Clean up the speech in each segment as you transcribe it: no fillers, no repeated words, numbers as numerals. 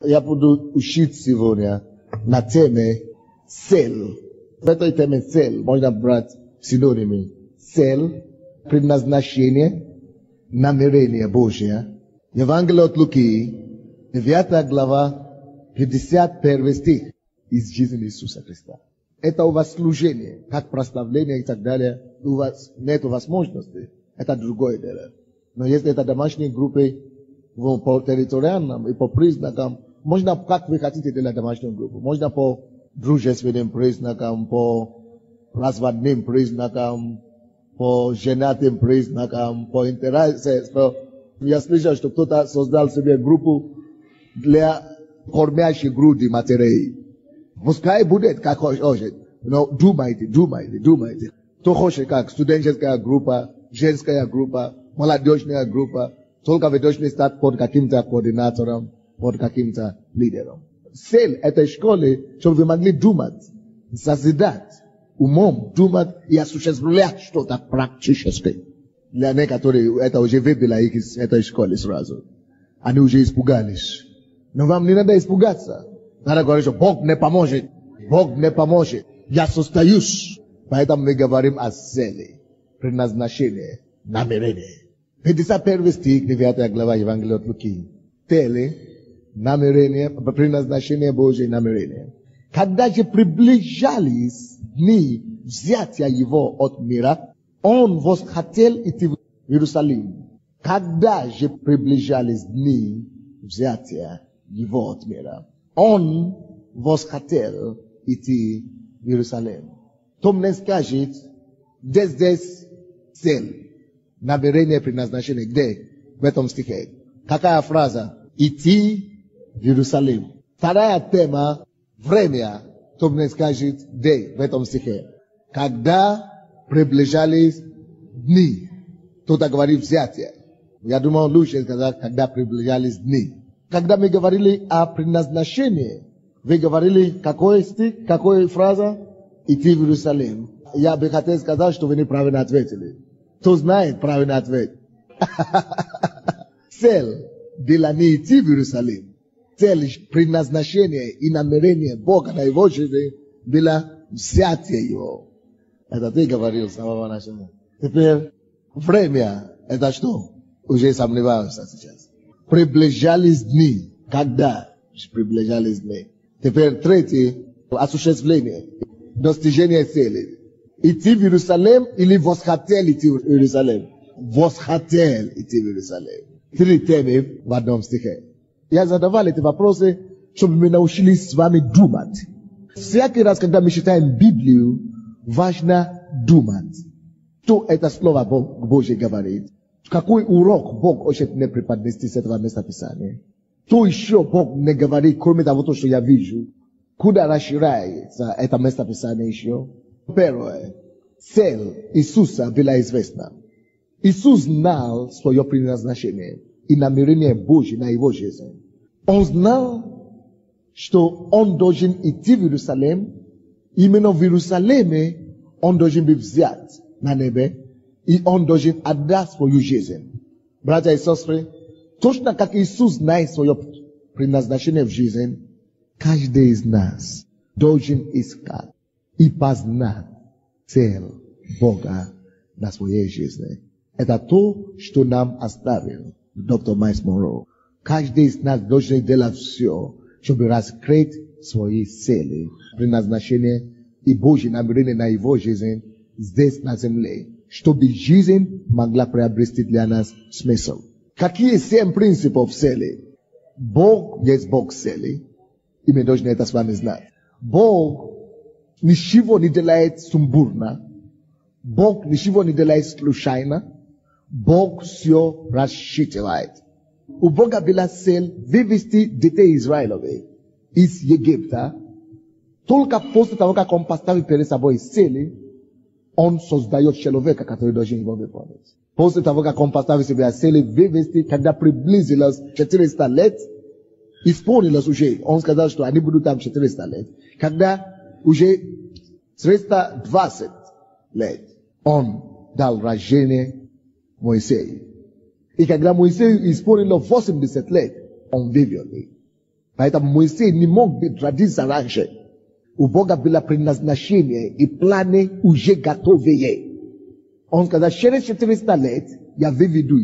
Я буду учить сегодня на теме цель. В этой теме цель можно брать синонимы. Цель, предназначение, намерение Божье. Евангелие от Луки, 9 глава, 51 стих из жизни Иисуса Христа. Это у вас служение, как прославление и так далее. У вас нет возможности. Это другое дело. Но если это домашние группы, по территориальным и по признакам, можно, как вы хотите делать домашнюю группу. Можно по дружественным признакам, по разводным признакам, по женатым признакам, по интересам. Я слышал, что кто-то создал себе группу для кормящей груди матерей. Пускай будет как хочет. Но думайте. Кто хочет как студенческая группа, женская группа, молодежная группа. Только вы должны стать под каким-то координатором, под каким-то лидером. Цель этой школы, чтобы вы могли думать, созидать, умом думать и осуществлять что-то практическое. Для некоторых это уже выбило их из этой школы сразу. Они уже испугались. Но вам не надо испугаться. Надо говорить, что Бог мне поможет. Бог мне поможет. Я состоюсь. Поэтому мы говорим о цели, предназначении, намерении. 51 стих, 9 глава Евангелия от Луки. Цели, намерение, предназначение Божье намерение. Когда же приближались дни взятия его от мира, он восхотел идти в Иерусалим. Когда же приближались дни взятия его от мира, он восхотел идти в Иерусалим. Кто мне скажет, где здесь цель? Намерение, предназначение. Где? В этом стихе. Какая фраза? Идти в Иерусалим. Вторая тема. Время. Кто мне скажет, где? В этом стихе. Когда приближались дни. Кто-то говорит взятие. Я думаю, лучше сказать, когда приближались дни. Когда мы говорили о предназначении, вы говорили, какой стих, какая фраза? Идти в Иерусалим. Я бы хотел сказать, что вы неправильно ответили. Кто знает правильный ответ? Цель была не идти в Иерусалим. Цель, предназначение и намерение Бога на его жизни было взятие его. Это ты говорил, слава нашему. Теперь время, это что? Уже сомневался сейчас. Приближались дни. Когда приближались дни? Теперь третье, осуществление, достижение цели. Идти в Иерусалим или восхотел идти в Иерусалим? Восхотел идти в Иерусалим. Три темы в одном стихе. Я задавал эти вопросы, чтобы мы научились с вами думать. Всякий раз, когда мы читаем Библию, важно думать. Что это слово Божье говорит? Какой урок Бог хочет мне преподнести с этого места Писания? Что еще Бог мне говорит, кроме того, что я вижу? Куда расширяется это место Писания еще? Первое. Цель Иисуса была известна. Иисус знал свое предназначение и намерение Божье на его жизнь. Он знал, что он должен идти в Иерусалим. Именно в Иерусалиме он должен быть взят на небе. И он должен отдать свою жизнь. Братья и сестры, точно как Иисус знает свое предназначение в жизни, каждый из нас должен искать и познать цель Бога на своей жизни. Это то, что нам оставил доктор Майлз Монро. Каждый из нас должен делать все, чтобы раскрыть свои цели, предназначение и Божье намерение на его жизнь здесь на земле, чтобы жизнь могла приобрести для нас смысл. Какие 7 принципов цели? Бог есть Бог цели, и мы должны это с вами знать. Бог ничего не делает сумбурно. Бог ничего не делает случайно. Бог все рассчитывает. У Бога была цель вывести детей Израилевых из Египта. Только после того, как он поставил перед собой цели, он создает человека, который должен его выполнить. После того, как он поставил себе цели вывести, когда приблизилось 400 лет, исполнилось уже. Он сказал, что они будут там 400 лет. Когда уже 320 лет, он дал рождение Моисею. И когда Моисею исполнилось 80 лет, он вывел их. Поэтому Моисей не мог быть родиться раньше. У Бога было предназначение и планы уже готовые. Он сказал, через 400 лет я выведу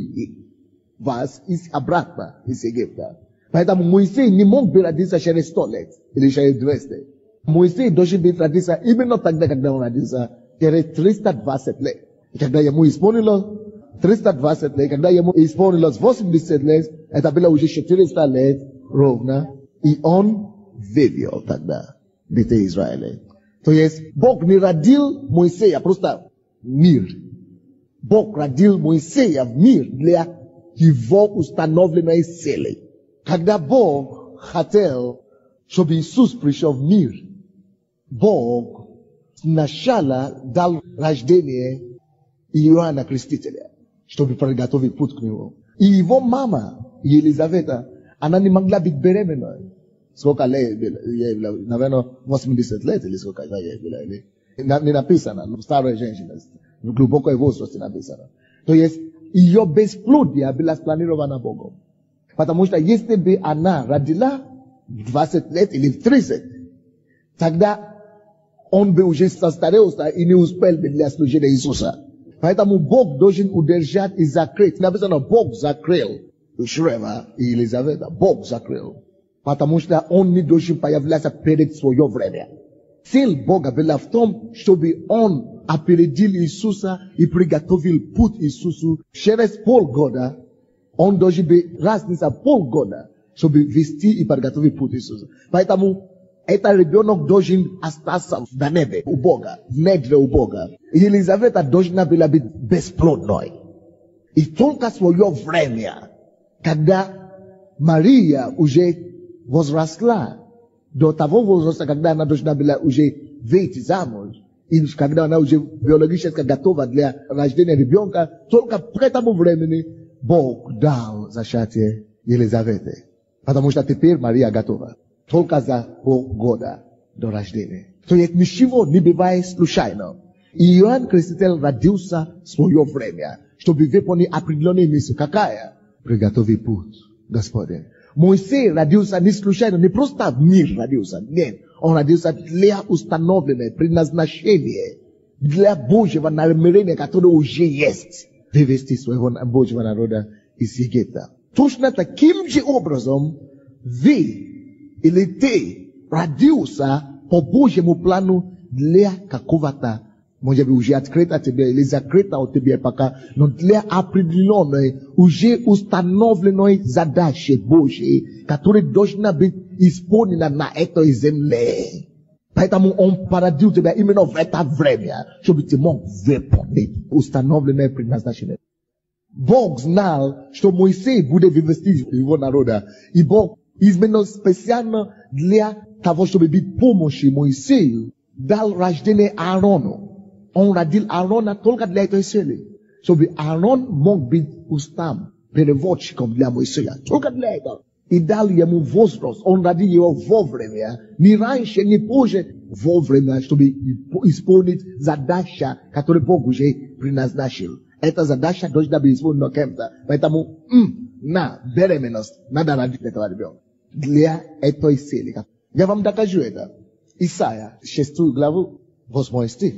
вас обратно из Египта. Поэтому Моисей не мог быть родиться через 100 лет или через 200. Моисей должен быть родиться именно тогда, когда он родился, через 320 лет. И когда ему исполнилось 320 лет, когда ему исполнилось 80 лет, это было уже 400 лет ровно, и он вывел тогда детей Израиля. То есть Бог не родил Моисея просто в мир. Бог родил Моисея в мир для его установленной цели. Когда Бог хотел, чтобы Иисус пришел в мир, Бог сначала дал рождение Иоанна Крестителя, чтобы приготовить путь к нему. И его мама, Елизавета, она не могла быть беременной. Сколько лет ей было? Наверное, 80 лет или сколько ей было? Не написано, старая женщина, в глубокой возрасте написано. То есть, ее бесплодие было спланировано Богом. Потому что если бы она родила 20 лет или 30, тогда он бы уже состарился и не успел бы для служения Иисуса. Поэтому Бог должен удержать и закрыть. Написано, Бог закрыл Шрева и Елизавета. Бог закрыл. Потому что он не должен появляться перед свое время. Цель Бога была в том, чтобы он опередил Иисуса и приготовил путь Иисусу. Через полгода он должен быть разница полгода, чтобы вести и приготовить путь Иисуса. Поэтому этот ребенок должен остаться на небе у Бога, в недре у Бога. И Елизавета должна была быть бесплодной. И только свое время, когда Мария уже возросла до того возраста, когда она должна была уже выйти замуж, и когда она уже биологически готова для рождения ребенка, только к этому времени Бог дал зачатие Елизаветы. Потому что теперь Мария готова. Только за полгода до рождения. То есть ничего не бывает случайно. И Иоанн Креститель родился в свое время, чтобы выполнить определенную миссию. Какая? Приготовить путь, Господи. Моисей родился не случайно, не просто в мир родился. Нет, он родился для установленного предназначения, для Божьего намерения, которое уже есть, вывести своего Божьего народа из Египта. Точно таким же образом вы или ты родился по Божьему плану для какого-то, может быть, уже открыто тебе или закрыто от тебя пока, но для определенной, уже установленной задачи Божьей, которая должна быть исполнена на этой земле. Поэтому он породил тебя именно в это время, чтобы ты мог выполнить установленное предназначение. Бог знал, что Моисей будет вывести его народа, и Бог именно специально для того, чтобы быть помощью Моисею, дал рождение Аарону. Он родил Аарона только для этой цели, чтобы Аарон мог быть устам, переводчиком для Моисея. Только для этого. И дал ему возраст. Он родил его вовремя. Ни раньше, ни позже. Вовремя, чтобы исполнить задачу, которую Бог уже предназначил. Эта задача должна быть исполнена кем-то. Поэтому, на беременность надо родить этого ребенка. Для этой цели. Я вам докажу это. Исайя, 6 главу, 8 стих.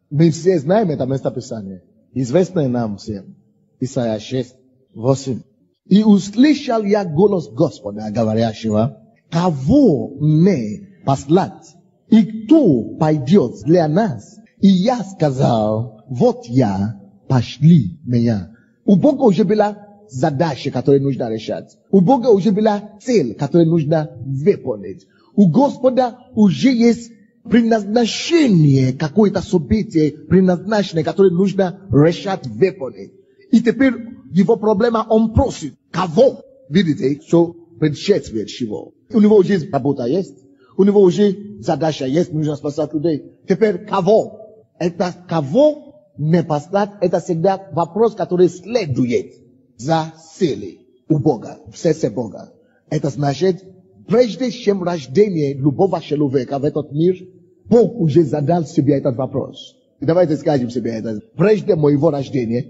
Мы все знаем это местописание. Известное нам всем. Исайя 6, 8. «И услышал я голос Господа, говорящего, кого мне послать? И кто пойдет для нас? И я сказал, вот я, пошли меня». У Бога уже была задача, которую нужно решать. У Бога уже была цель, которую нужно выполнить. У Господа уже есть предназначение, какое-то событие, предназначенное, которое нужно решать, выполнить. И теперь его проблема, он просит, кого? Видите, что предшествует чего? У него уже работа есть, у него уже задача есть, нужно спасать людей. Теперь кого? Это кого не послать, это всегда вопрос, который следует за целью у Бога, в сердце Бога. Это значит, прежде чем рождение любого человека в этот мир, Бог уже задал себе этот вопрос. Давайте скажем себе это. Прежде моего рождения,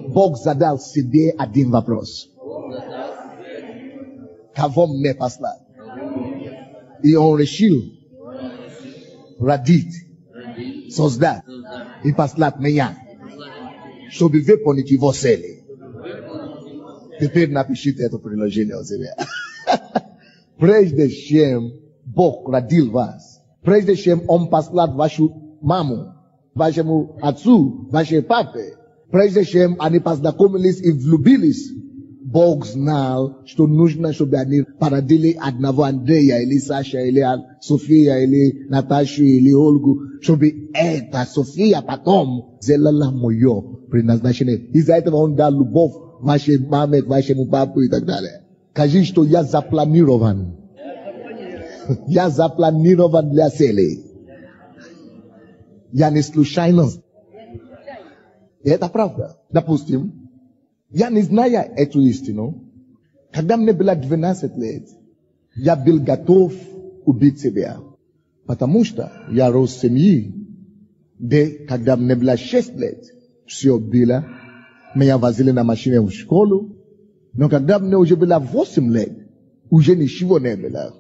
Бог задал себе один вопрос. Kavom ne paslat. I on reshil. Radit. Sozdat. I paslat meyan. So bi ve poni ki vosele. Teper na pishite eto prilogene ozebe. Praise the Shem. Bok radil vas. Praise the Shem on paslat vashu mamu. Vashemu atsu. Vashe pape. Praise the Shem ani pas da komilis i vlubilis. Bogs nal, što нужно, чтобы они породили одного Андрея, или Саша, или София, или Наташу, или Ольгу, чтобы эта София потом сделала мое предназначение. Из-за этого он дал любовь вашей маме, вашему папу и так далее. Скажи, что я запланирован. Я запланирован для цели. Я не случайность. И это правда. Допустим, я не знаю эту истину. Когда мне было 12 лет, я был готов убить себя. Потому что я рос в семье, где, когда мне было 6 лет, все было. Меня возили на машине в школу. Но когда мне уже было 8 лет, уже ничего не было.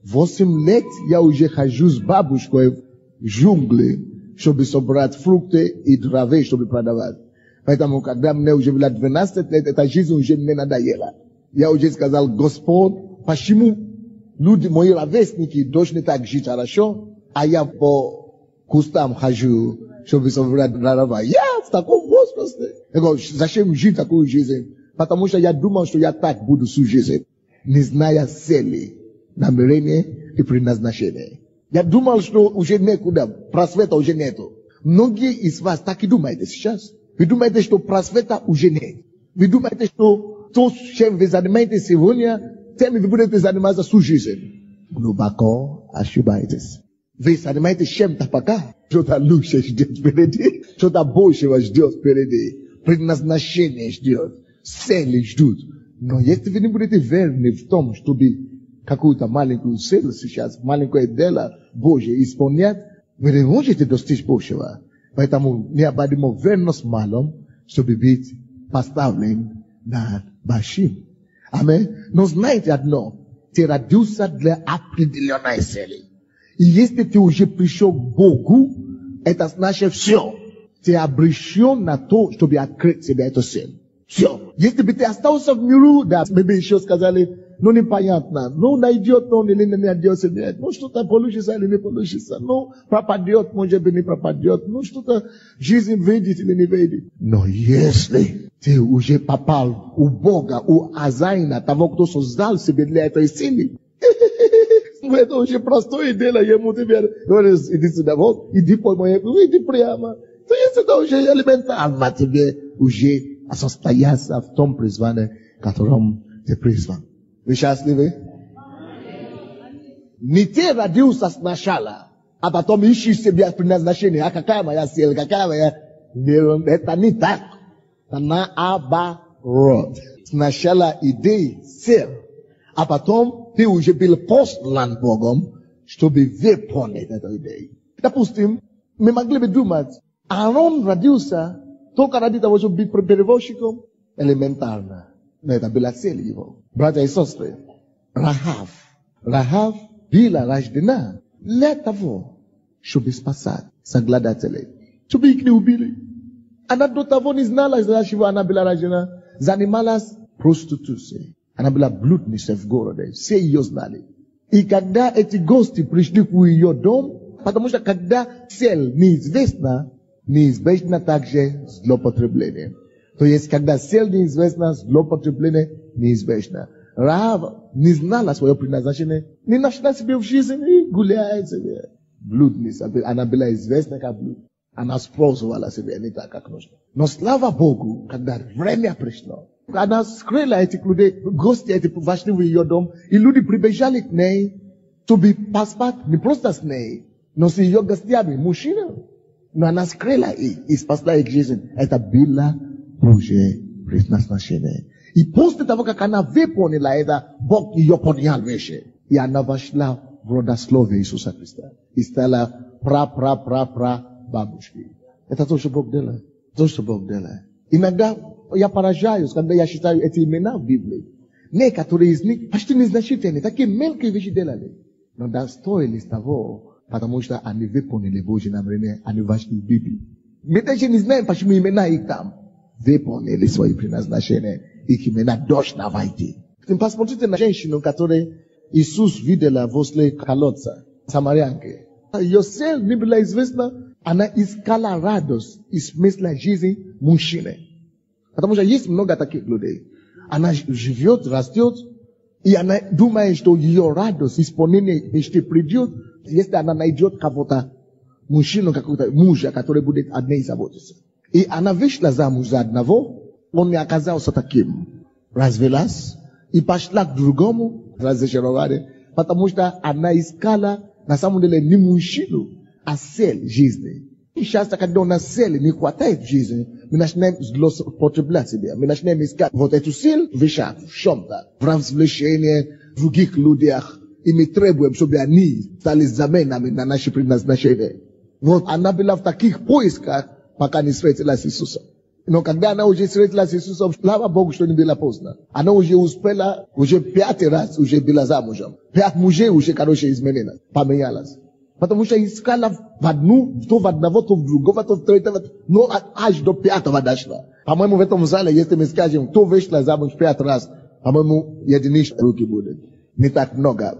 8 лет я уже хожу с бабушкой в джунгли, чтобы собрать фрукты и травы, чтобы продавать. Поэтому, когда мне уже было 12 лет, эта жизнь уже мне надоела. Я уже сказал: Господь, почему люди, мои ровесники, должны так жить хорошо, а я по кустам хожу, чтобы собрать дрова? Я в таком возрасте. Я говорю: зачем жить такую жизнь? Потому что я думал, что я так буду всю жизнь, не зная цели, намерения и предназначения. Я думал, что уже некуда, просвета уже нету. Многие из вас так и думаете сейчас. Вы думаете, что просвета уже нет. Вы думаете, что то, чем вы занимаетесь сегодня, тем вы будете заниматься всю жизнь. Глубоко ошибаетесь. Вы занимаетесь чем-то пока. Что-то лучше ждет впереди. Что-то большего ждет впереди. Предназначение ждет. Цели ждут. Но если вы не будете верны в том, чтобы какую-то маленькую цель сейчас, маленькое дело Божье исполнять, вы не можете достичь большего. Поэтому необходимо верность малом, чтобы быть поставлен над большим. Аминь. Но знаете одно, ты родился для определенной цели. И если ты уже пришел к Богу, это значит все. Ты обречен на то, чтобы открыть себе эту цель. Все. Если бы ты остался в миру, да, мы бы еще сказали: ну непонятно, ну найдет он или не найдется, нет, ну что-то получится или не получится, ну пропадет, может быть не пропадет, ну что-то жизнь выйдет или не выйдет. Но если ты уже попал у Бога, у Азайна, того, кто создал себе для этой цели, это уже простое дело, ему теперь говоришь: иди сюда, вот, иди по моему, иди прямо. То есть это уже элементарно тебе уже состояться в том призвании, которым ты призван. Вы счастливы? Не ты родился сначала, а потом ищешь себе предназначение. А какая моя цель, какая моя... Это не так. Это наоборот. Сначала идея, цель, а потом ты уже был послан Богом, чтобы выполнить эту идею. Допустим, мы могли бы думать: Аарон родился только ради того, чтобы быть перевозчиком. Элементарно. Но это была цель его. Братья и сестры, Рахав была рождена для того, чтобы спасать соглядателей, чтобы их не убили. Она до того не знала, за чего она была рождена. Занималась проституцией. Она была блудницей в городе. Все ее знали. И когда эти гости пришли в ее дом, потому что когда цель неизвестна, неизбежно также злоупотребление. То есть, когда цель неизвестна, злоупотребление неизбежно. Рахав не знала свое предназначение, не нашла себе в жизни и гуляет себе. Блудница. Она была известна как блуд. Она использовала себя не так, как нужно. Но слава Богу, когда время пришло, она скрыла этих людей, гости эти вошли в ее дом, и люди прибежали к ней, чтобы поспать не просто с ней, но с ее гостями, мужчина. Но она скрыла их и спасла их жизнь. Это было Божье предназначение. И после того, как она выполнила это, Бог ее поднял выше. И она вошла в родословие Иисуса Христа. И стала бабушки. Это то, что Бог делает. То, что Бог делает. Иногда я поражаюсь, когда я читаю эти имена в Библии. Не, которые из них почти незначительные, такие мелкие вещи делали. Но достоились того, потому что они выполнили Божье намерение, они вошли в Библию. Мы даже не знаем, почему имена их там. Выполнили свои предназначения, их имена должны войти. Посмотрите на женщину, которую Иисус видела возле колодца, самарянки. Ее цель не была известна, она искала радость и смысл жизни мужчины. Потому что есть много таких людей. Она живет, растет, и она думает, что ее радость, исполнение мечты придет, если она найдет кого-то, мужчину, какого-то мужа, который будет о ней заботиться. И она вышла замуж за одного, он не оказался таким. Развелась и пошла к другому, разочарование, потому что она искала, на самом деле, не мужчину, а цель жизни. И часто, когда у нас цели не хватает в жизни, мы начинаем злоупотреблять себя. Мы начинаем искать вот эту цель в чем-то, в развлечении, в других людях. И мы требуем, чтобы они стали заменами на наши предназначения. Вот она была в таких поисках, пока не встретилась с Иисусом. Но когда она уже встретилась с Иисусом, слава Богу, что не было поздно. Она уже успела, уже 5 раз уже была замужем. 5 мужей уже, изменилась, поменялась. Потому что искала в одну, то в одного, то в другого, то в третьего, но аж до 5-го дошла. По-моему, в этом зале, если мы скажем, кто вышла замуж 5 раз, по-моему, единичные руки будут. Не так много.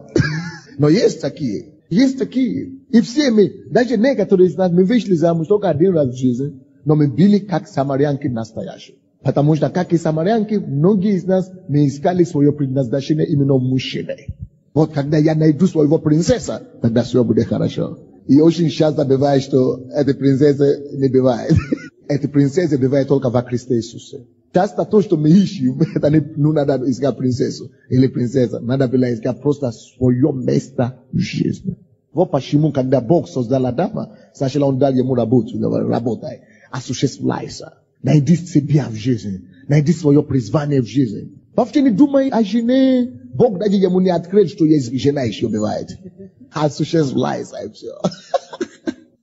Но есть такие. Есть такие. И все мы, даже некоторые из нас, мы вышли замуж только 1 раз в жизни, но мы были как самарянки настоящие. Потому что, как и самарянки, многие из нас, мы искали свое предназначение именно в мужчине. Вот когда я найду своего принцесса, тогда все будет хорошо. И очень часто бывает, что эта принцесса не бывает. Эта принцесса бывает только во Христе Иисусе. Часто то, что мы ищем, это не надо искать принцессу или принцесса. Надо было искать просто свое место в жизни. Вот почему, когда Бог создал Адама, сначала Он дал ему работу, работай, осуществляйся. Найди себя в жизни. Найди свое призвание в жизни. Вообще не думай о жене. Бог даже ему не открыл, что есть жена еще бывает. Осуществляйся и все.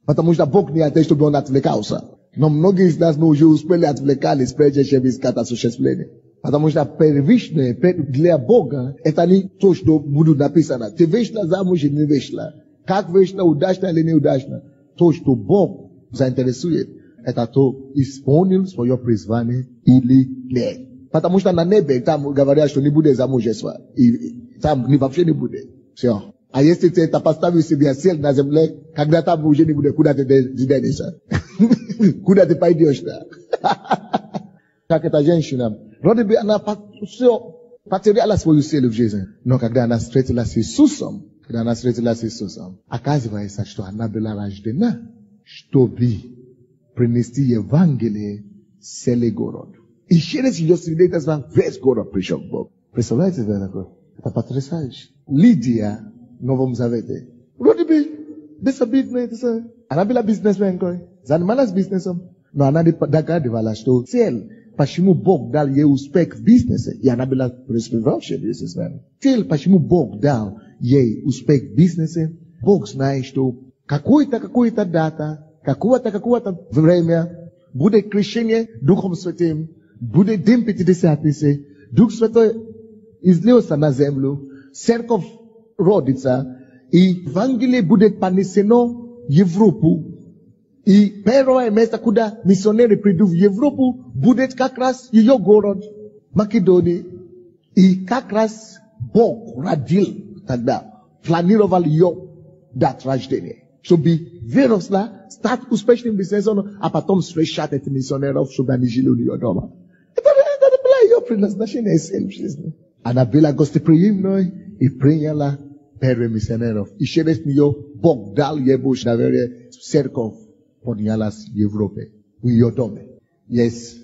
Потому что Бог не хотел, чтобы он отвлекался. Но многие из нас уже успели отвлекались, прежде чем искать осуществление. Потому что первичное для Бога это не то, что будет написано. Ты вышла замуж или не вышла. Как вышла, удачно или неудачно. То, что Бог заинтересует, это то, исполнил свое призвание или нет. Потому что на небе там говорят, что не будет замужества. И там вообще не будет. Все. А если ты это поставил себе цель на земле, когда там уже не будет, куда ты денешься? Куда ты пойдешь-то? Как эта женщина. Вроде бы она все потеряла свою цель в жизни. Но когда она встретилась с Иисусом, оказывается, что она была рождена, чтобы принести Евангелие целый город. И через ее свидетельство весь город пришел к Богу. Представляете, это такое? Это потрясающе. Лидия в Новом Завете. Вроде бы безобидная. Она была бизнесменкой. Занималась бизнесом. Но она догадывалась, что цель, почему Бог дал ей успех в бизнесе. И она была преуспевающая бизнесмен. Цель, почему Бог дал ей успех в бизнесе. Бог знает, что какой-то дата, какое-то время будет крещение Духом Святым. Будет день Пятидесятницы, Дух Святой излился на землю, церковь родится, и Евангелие будет понесено в Европу. И первое место, куда миссионеры придут в Европу, будет как раз ее город, Македония. И как раз Бог родил тогда, планировал ее дать рождения. Чтобы выросла, стать успешным бизнесом, а потом встречать этих миссионеров, чтобы они жили у нее дома. Это было ее предназначение в жизни. Она была гостеприимной и приняла первых миссионеров. И через нее Бог дал ей Божье доверие, церковь поднялась в Европе, в ее доме. Есть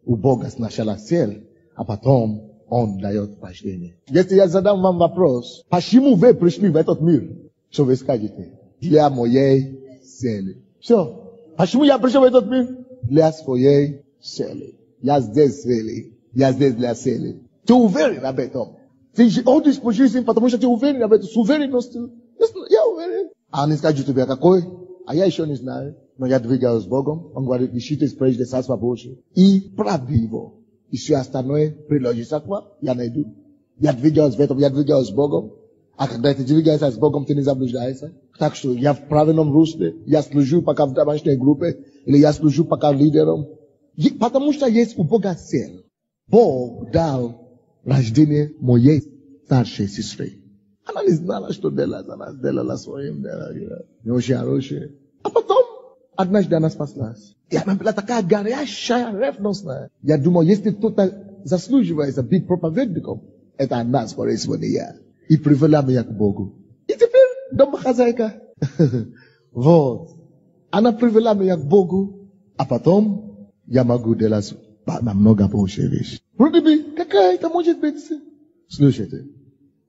у Бога сначала цель, а потом Он дает рождение. Если я задам вам вопрос, почему вы пришли в этот мир, что вы скажете? Для моей цели. Все. Почему я пришел в этот мир? Для своей цели. Я здесь цели. Я здесь для цели. Ты уверен об этом? Ты ходишь по жизни, потому что ты уверен об этом. С уверенностью. Я уверен. А они скажут тебе, какой? А я еще не знаю. Но я двигаюсь с Богом. Он говорит, ищите прежде Царство Божие. И правды Его. И все остальное приложится к вам. Я найду. Я двигаюсь в этом, я двигаюсь с Богом. А когда ты двигаешься с Богом, ты не заблуждаешься. Так что я в правильном русле, я служу пока в домашней группе, или я служу пока лидером. Потому что есть у Бога цель. Бог дал рождение моей старшей сестры. Она не знала, что делать, она сделала своим делом. Не очень хорошее. А потом, однажды она спаслась. И она была такая горящая, ревностная. Я думаю, если кто-то заслуживает быть проповедником, это она, скорее всего, не я. И привела меня к Богу. И теперь домохозяйка. Вот. Она привела меня к Богу, а потом я могу делать намного больше вещей. Вроде бы, какая это может быть? Слушайте,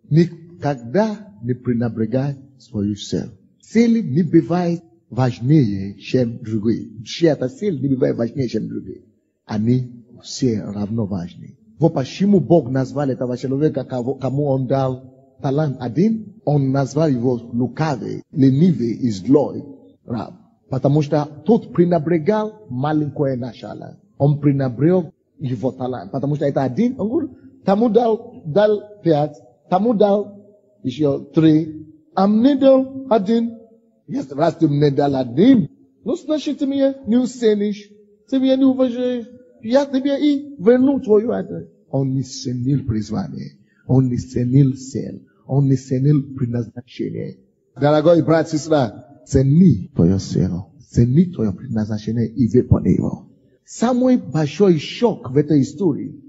никогда не пренебрегай свою цель. Цель не бывает важнее, чем другие. Чья-то цель не бывает важнее, чем другие. Они все равно важны. Вот почему Бог назвал этого человека, кому он дал талант один, он назвал его лукавый, ленивый и злой раб. Потому что тот пренебрегал маленькое начало. Он пренебрег его талант. Потому что это один, он говорит, тому дал 5, тому дал еще 3, а мне дал 1. Если раз ты мне дал 1, ну значит ты меня не оценишь, ты меня не уважаешь. Я тебе и верну твою это. Он не ценил призвание. Он не ценил цель. Он не ценил предназначение. Дорогой брат и сестра, цени твою цель. Цени твое предназначение и выполни его. Самый большой шок в этой истории,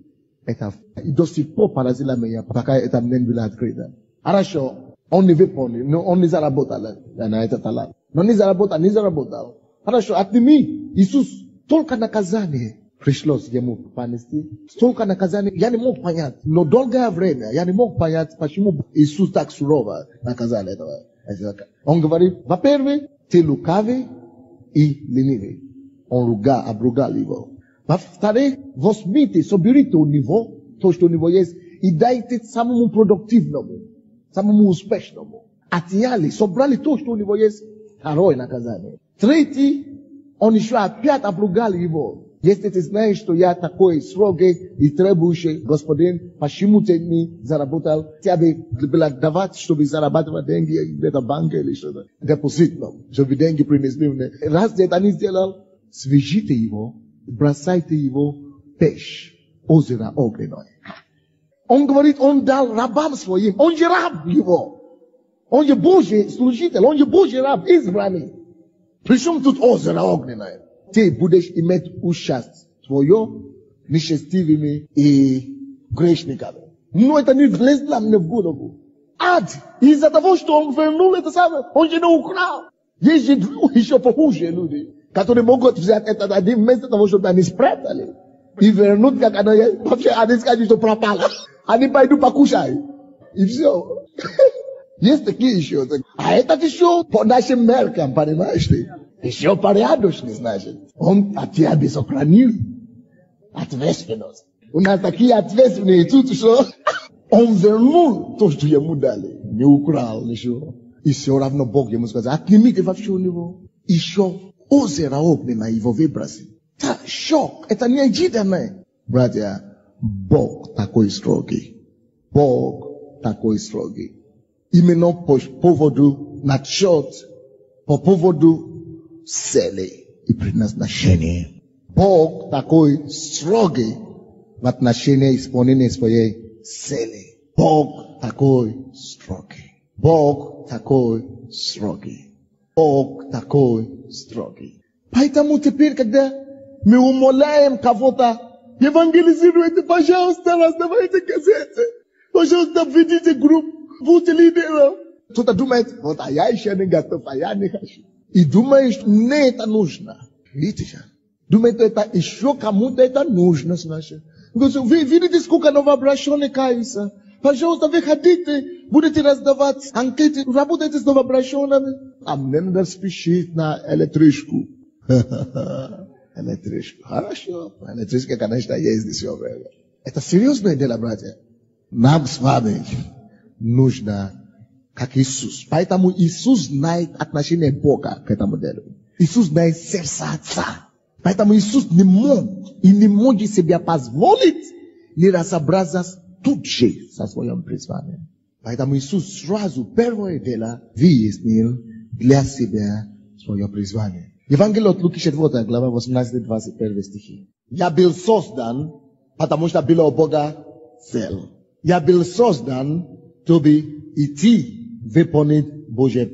это и до сих пор поразило меня, пока это мне было открыто. Хорошо, он не выполнил, он не заработал на этот талант. Но не заработал. Хорошо, отними. Иисус, только наказание пришлось ему понести. Столько наказаний я не мог понять. Но долгое время я не мог понять, почему Иисус так сурово наказал этого. Он говорит, во-первых, ты лукавый и ленивый. Он обругал его. Во-вторых, возьмите, соберите у него, то, что у него есть, и дайте самому продуктивному, самому успешному. Отняли, собрали то, что у него есть, второе наказание. Третий, он еще опять обругал его. Если ты знаешь, что я такой строгий и требующий господин, почему ты не заработал? Тебе было давать, чтобы зарабатывать деньги где-то в банке или что-то. Депозит нам, чтобы деньги принесли мне. Раз ты это не сделал, свяжите его, бросайте его печь, озеро огненное. Он говорит, он дал рабам своим, он же раб его. Он же Божий служитель, он же Божий раб, избранный. Причем тут озеро огненное? Ты будешь иметь участь твое нечестивыми и грешниками. Но это не влезло мне в голову. Ад! Из-за того, что он вернул это самое, он же не украл. Есть же еще похуже люди, которые могут взять это один вместо того, чтобы они спрятали. И вернуть, как оно есть. Вообще, они скажут, что пропало. Они пойдут покушать. И все. Есть такие еще. А этот еще по нашим меркам, понимаешь ты? Еще порядочный, значит. Он от тебя сохранил ответственность. У нас такие ответственные тут, что он вернул то, что ему дали. Не украл ничего. И все равно Бог ему сказал, отнимите вообще у него. Еще озеро огненное его выбросил. Это шок. Это неожиданно. Братья, Бог такой строгий. Бог такой строгий. Именно по поводу по поводу цели и предназначения. Бог такой строгий в отношении исполнения своей цели. Бог такой строгий. Бог такой строгий. Бог такой строгий. Поэтому теперь, когда мы умоляем кого-то, евангелизируйте, пожалуйста, раздавайте газеты, пожалуйста, введите группу, будьте лидером. Кто-то думает, вот, а я еще не готов, а я не хочу. И думаешь, мне это нужно. Видите? Думаете, это еще кому-то это нужно, значит. Вы видите, сколько новообращенных каются. Пожалуйста, вы хотите, будете раздавать анкеты, работайте с новообращенными. А мне надо спешить на электричку. Электричку. Хорошо. Электричка, конечно, есть дешевая. Это серьезное дело, братья. Нам с вами нужно как Иисус. Поэтому Иисус знает отношение Бога к этому делу. Иисус знает сердце Отца. Поэтому Иисус не мог и не может себе позволить не разобраться с тут же со своим призванием. Поэтому Иисус сразу первое дело выяснил для себя свое призвание. Евангелие от Луки 4 глава 18-21 стихи. Я был создан, потому что была у Бога цель. Я был создан, чтобы идти выполнить Божье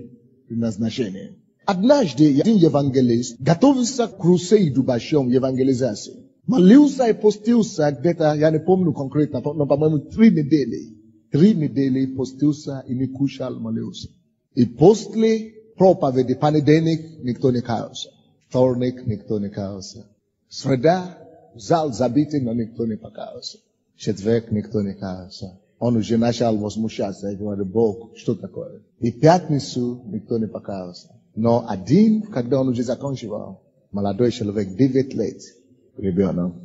предназначение. Однажды один евангелист готовился к крусейду большом евангелизации. Молился и постился где-то, я не помню конкретно, но, по-моему, 3 недели. 3 недели постился и не кушал, молился. И после проповеди понедельник никто не каялся. Вторник никто не каялся. Среда зал забитый, но никто не покаялся. Четверг никто не каялся. Он уже начал возмущаться и говорит: Бог, что такое? И пятницу никто не покаялся. Но один, когда он уже закончил, молодой человек, 9 лет, ребенок,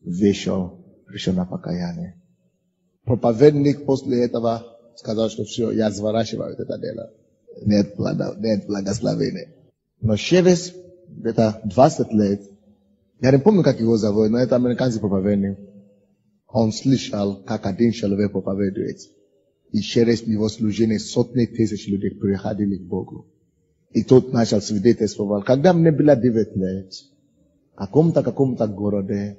вышел на покаяние. Проповедник после этого сказал, что все, я сворачиваю это дело. Нет благословения. Но через где-то 20 лет, я не помню, как его зовут, но это американский проповедник. Он слышал, как один человек проповедует. И через его служение сотни тысяч людей приходили к Богу. И тот начал свидетельствовать. Когда мне было 9 лет, в каком-то городе,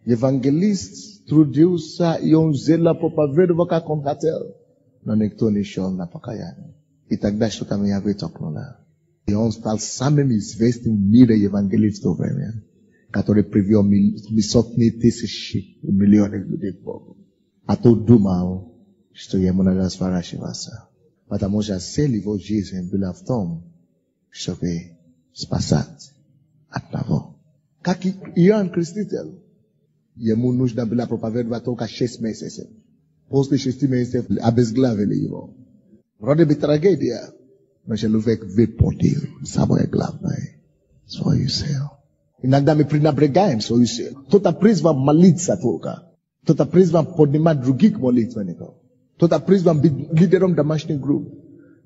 евангелист трудился, и он взял проповедовал, как он хотел. Но никто не шел на покаяние. И тогда что-то меня вытолкнуло. И он стал самым известным в мире евангелистом в то время, который привел сотни тысяч и миллионов людей к Богу. А тот думал, что ему надо сворачиваться. Потому что цель его жизни была в том, чтобы спасать одного. Как и Иоанн Креститель. Ему нужно было проповедовать только 6 месяцев. После 6 месяцев обезглавили его. Вроде бы трагедия. Но человек выполнил самое главное. Свою цель. Иногда мы пренебрегаем свою цель. Кто-то призван молиться только. Кто-то призван поднимать других молитвенников. Кто-то призван быть лидером домашних групп.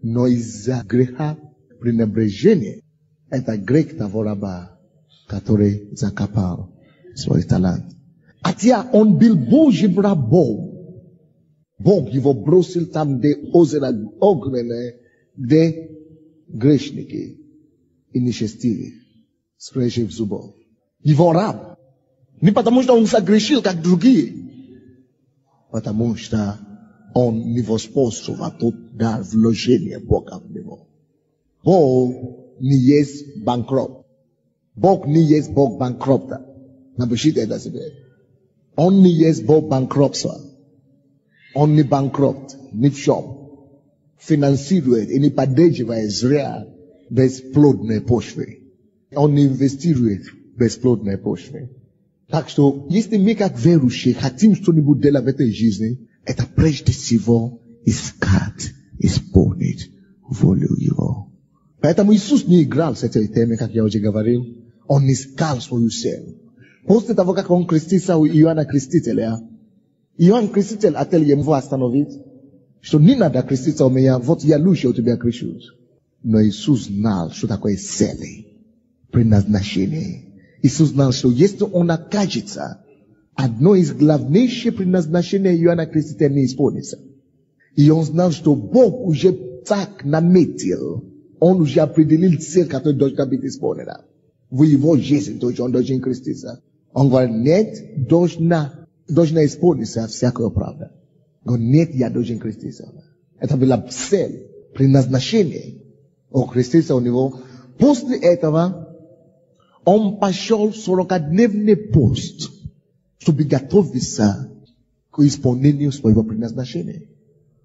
Но из-за греха пренебрежения, это грех того раба, который закопал свой талант. Хотя он был Божьим рабом, Бог его бросил там, где озеро огненное, где грешники и нечестивые, скрежив зубов. Его раб. Не потому, что он согрешил, как другие. Потому что он не воспользовал тот дар вложения Бога в него. Бог не есть банкрот. Бог не есть Бог банкротта. Напишите это себе. Он не есть Бог банкротства. Он не банкрот, ни в чем. Финансирует и не поддерживает зря бесплодные почвы. Он не инвестирует в бесплодные почвы. Так что, если мы как верующие хотим что-нибудь делать в этой жизни, это прежде всего искать, исполнить волю Его. Поэтому Иисус не играл с этой темой, как я уже говорил. Он искал свою цель. После того, как он крестился у Иоанна Крестителя, Иоанн Креститель хотел ему остановить, что не надо креститься у меня, вот я лучше у тебя крещусь. Но Иисус знал, что такое цель, предназначение. Иисус знал, что если он окажется, одно из главнейших предназначений Иоанна Крестителя не исполнится. И он знал, что Бог уже так наметил, он уже определил цель, которая должна быть исполнена. В его жизни, он должен креститься. Он говорит: нет, должна исполниться всякая правда. Но нет, я должен креститься. Это была цель, предназначение. Он крестился у него. После этого он пошел 40-дневный пост, чтобы готовиться к исполнению своего предназначения.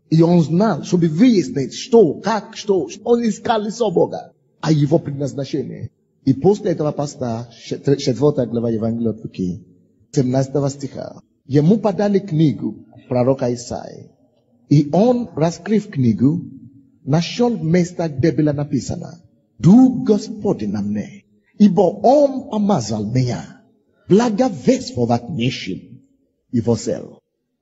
И он знал, чтобы выяснить, что, как, что. Он искал лицо Бога, а его предназначение. И после этого поста, 4 глава Евангелия от Луки, 17 стиха, ему подали книгу пророка Исаии. И он, раскрыв книгу, нашел место, где было написано: «Дух Господень на мне, ибо Он помазал меня благовествовать нищим Его цель».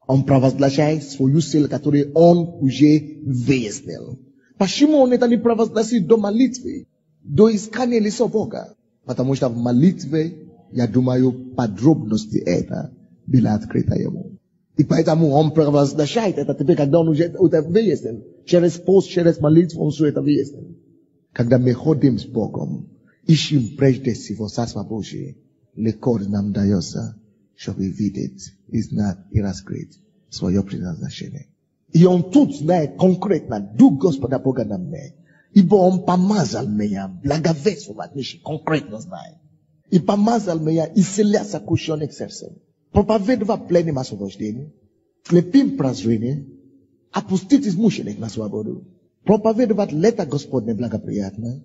Он провозглашает свою цель, которую он уже выяснил. Почему он это не провозгласит до молитвы, до искания лица Бога? Потому что в молитве, я думаю, подробности это было открыто ему. И поэтому он провозглашает это теперь, когда он уже это выяснил. Через пост, через молитву он все это выяснил. Когда мы ходим с Богом, ищем прежде всего Царство Божие, легко нам дается, чтобы видеть и знать и раскрыть свое предназначение. И он тут знает конкретно, Дух Господа Бога на мне. Ибо он помазал меня, благовествовать, конкретно знает. И помазал меня исцелять сокрушенных сердцем. Проповедовать пленным освобождение, слепым прозрение, опустить измученных на свободу. Проповедовать лето Господне благоприятное.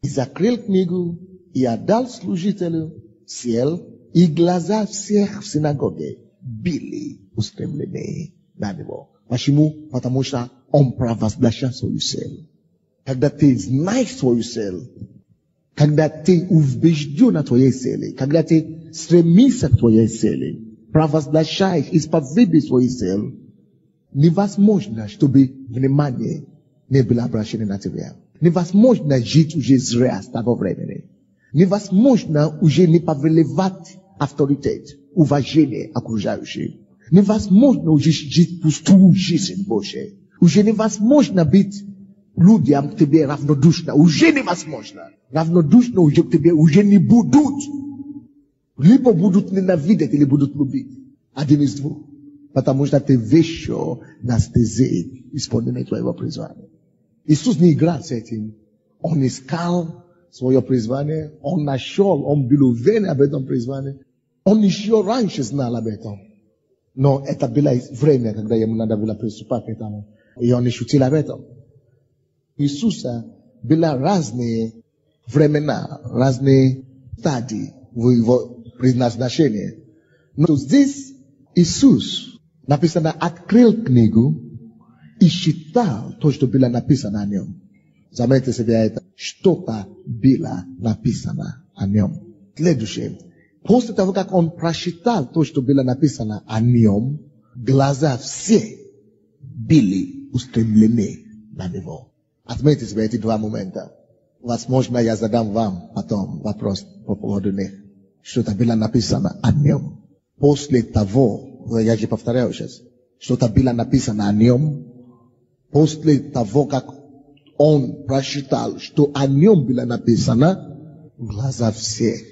И закрыл книгу, и отдал служителю, сел, и глаза всех в синагоге были устремлены на него. Почему? Потому что он провозглашал свою цель. Когда ты знаешь свою цель, когда ты убежден на твоей цели, когда ты стремишься к твоей цели, провозглашаешь, исповедуешь свою цель, невозможно, чтобы внимание не было обращено на тебя. Невозможно жить уже зря с того времени. Невозможно уже не повелевать авторитет, уважение окружающих. Невозможно уже жить пустую жизнь Божию. Уже невозможно быть людям к тебе равнодушно. Уже невозможно. Равнодушно уже к тебе уже не будут. Либо будут ненавидеть, или будут любить. Один из двух. Потому что ты вещи на стезе исполнения твоего призвания. Иисус не играл с этим. Он искал свое призвание. Он нашел, он был уверен об этом призвании. Он еще раньше знал об этом. Но это было время, когда ему надо было приступать к этому. И он не шутил об этом. Иисуса были разные времена, разные стадии в его предназначении. Но здесь Иисус написано, открыл книгу и читал то, что было написано о нем. Заметьте себе это. Что-то было написано о нем. Следующее. После того, как он прочитал то, что было написано о нем, глаза все были устремлены на него. Отметьте себе эти два момента. Возможно, я задам вам потом вопрос по поводу них. Что-то было написано о нем. После того, я же повторяю сейчас, что-то было написано о нем. После того, как он прочитал, что о нем было написано, глаза всех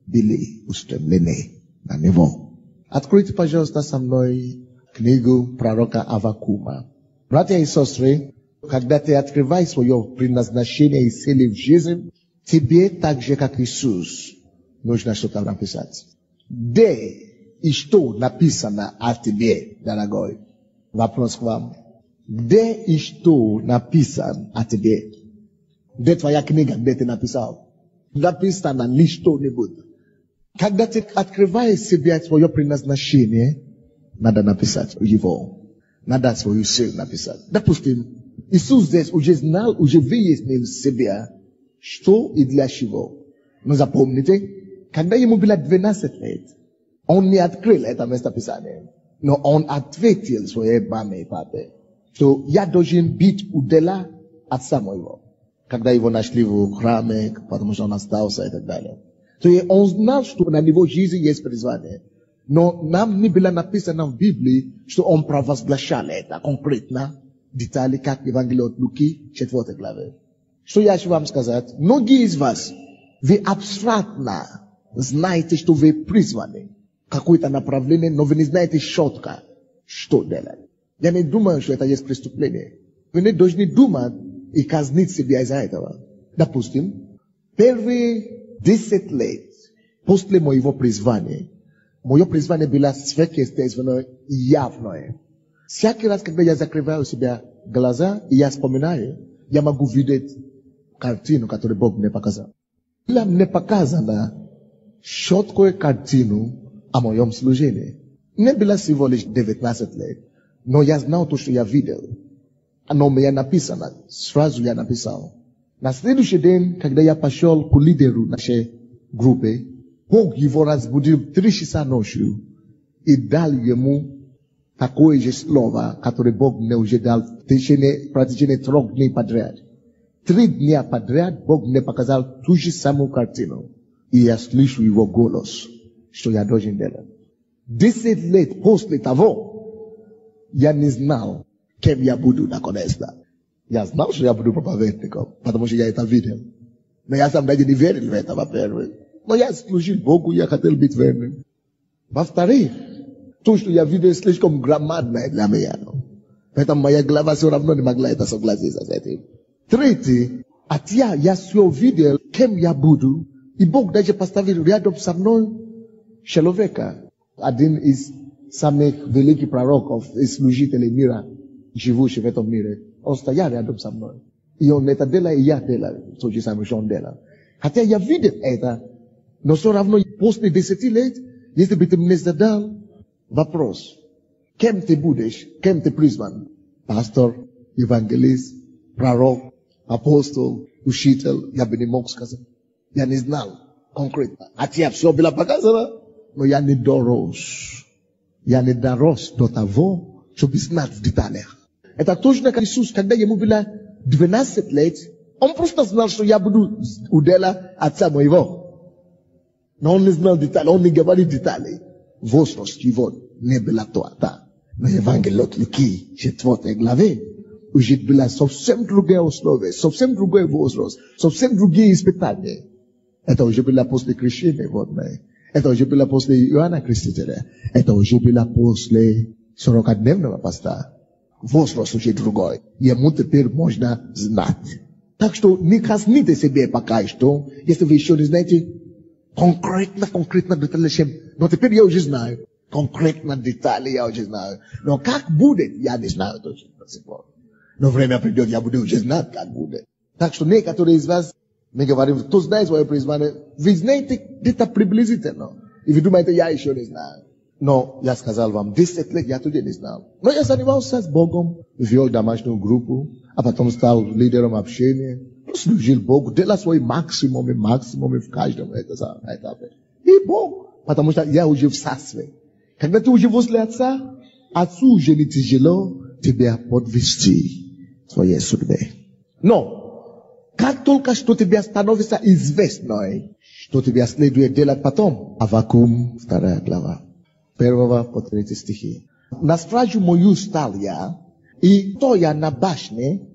были устремлены на него. Откройте, пожалуйста, со мной книгу пророка Аввакума. Братья и сестры, когда ты открываешь свое предназначение и цели в жизни, тебе так же, как Иисус, нужно что-то написать. Где и что написано о тебе, дорогой? Вопрос к вам. Где и что написано о тебе? Где твоя книга, где ты написал? Написано ли что-нибудь? Когда ты открываешь себе свое предназначение, надо написать его. Надо свою цель написать. Допустим, Иисус здесь уже знал, уже выяснил себя, что и для чего. Но запомните, когда ему было 12 лет, он не открыл это местописание. Но он ответил своей маме и папе, что я должен быть удела отца моего. Когда его нашли в храме, потому что он остался и так далее. То есть он знал, что на него жизни есть призвание. Но нам не было написано в Библии, что он провозглашал это конкретно, детали, как Евангелие от Луки, 4 главе. Что я хочу вам сказать? Многие из вас, вы абстрактно знаете, что вы призваны. Какое-то направление, но вы не знаете четко, что делать. Я не думаю, что это есть преступление. Вы не должны думать и казнить себя из-за этого. Допустим, первые 10 лет после моего призвания, мое призвание было сверхъестественное и явное. Всякий раз, когда я закрываю себя глаза, и я вспоминаю, я могу видеть картину, которую Бог мне показал. Была мне показана четкую картину о моем служении. Не было всего лишь 19 лет, но я знал то, что я видел. Оно мне написано, сразу я написал. На следующий день, когда я пошел к лидеру нашей группы, Бог его разбудил 3 часа ночью и дал ему такое же слово, которое Бог мне уже дал в течение 3 дней подряд. 3 дня подряд Бог мне показал ту же самую картину. И я слышу его голос, что я должен делать. 10 лет после того, я не знал, кем я буду наконец-то. Я знал, что я буду проповедником, потому что я это видел. Но я сам даже не верил в это, во-первых. Но я служил Богу, я хотел быть верным. Во-вторых, то, что я видел, слишком громадное для меня. Поэтому моя голова все равно не могла это согласиться с этим. Третий, я все видел, кем я буду, и Бог даже поставил рядом со мной человека. Один из самых великих пророков и служителей мира, живущих в этом мире. Он стоял рядом со мной. И он это делает, и я делаю. То же самое, что он делал. Хотя я видел это, но все равно после 10 лет, если бы ты мне задал вопрос, кем ты будешь, кем ты призван? Пастор, евангелист, пророк, апостол, учитель, я бы не мог сказать. Я не знал конкретно. Хотя все было показано, но я не дорос. Я не дорос до того, чтобы знать в деталях. Это точно как Иисус, когда ему было 12 лет, он просто знал, что я буду у дела отца моего. Но он не знал детали, он не говорит детали. Возраст его не было то. Но Евангелие от Луки, 4 главе, уже было совсем другая основа, совсем другой возраст, совсем другие испытания. Это уже было после крещения водное. Это уже было после Иоанна Крестителя. Это уже было после 40-дневного поста. Возраст уже другой. Ему теперь можно знать. Так что не казните себе пока что, если вы еще не знаете конкретно детали. Но теперь я уже знаю. Конкретно детали я уже знаю. Но как будет, я не знаю точно до сих пор. Но время придет, я буду уже знать, как будет. Так что некоторые из вас, мы говорим, кто знает свое призвание, вы знаете где-то приблизительно. И вы думаете, я еще не знаю. Но я сказал вам, 10 лет я тоже не знал. Но я занимался с Богом, вел домашнюю группу, а потом стал лидером общения, служил Богу, делал свой максимум в каждом этапе. И Бог, потому что я уже в царстве. Когда ты уже возле Отца, Отцу уже не тяжело тебя подвести в своей судьбе. Но, как только что тебе становится известно, что тебе следует делать потом, Аввакум, 2 глава. 1 по 3 стихи. На стражу мою стал я, и стоя на башне,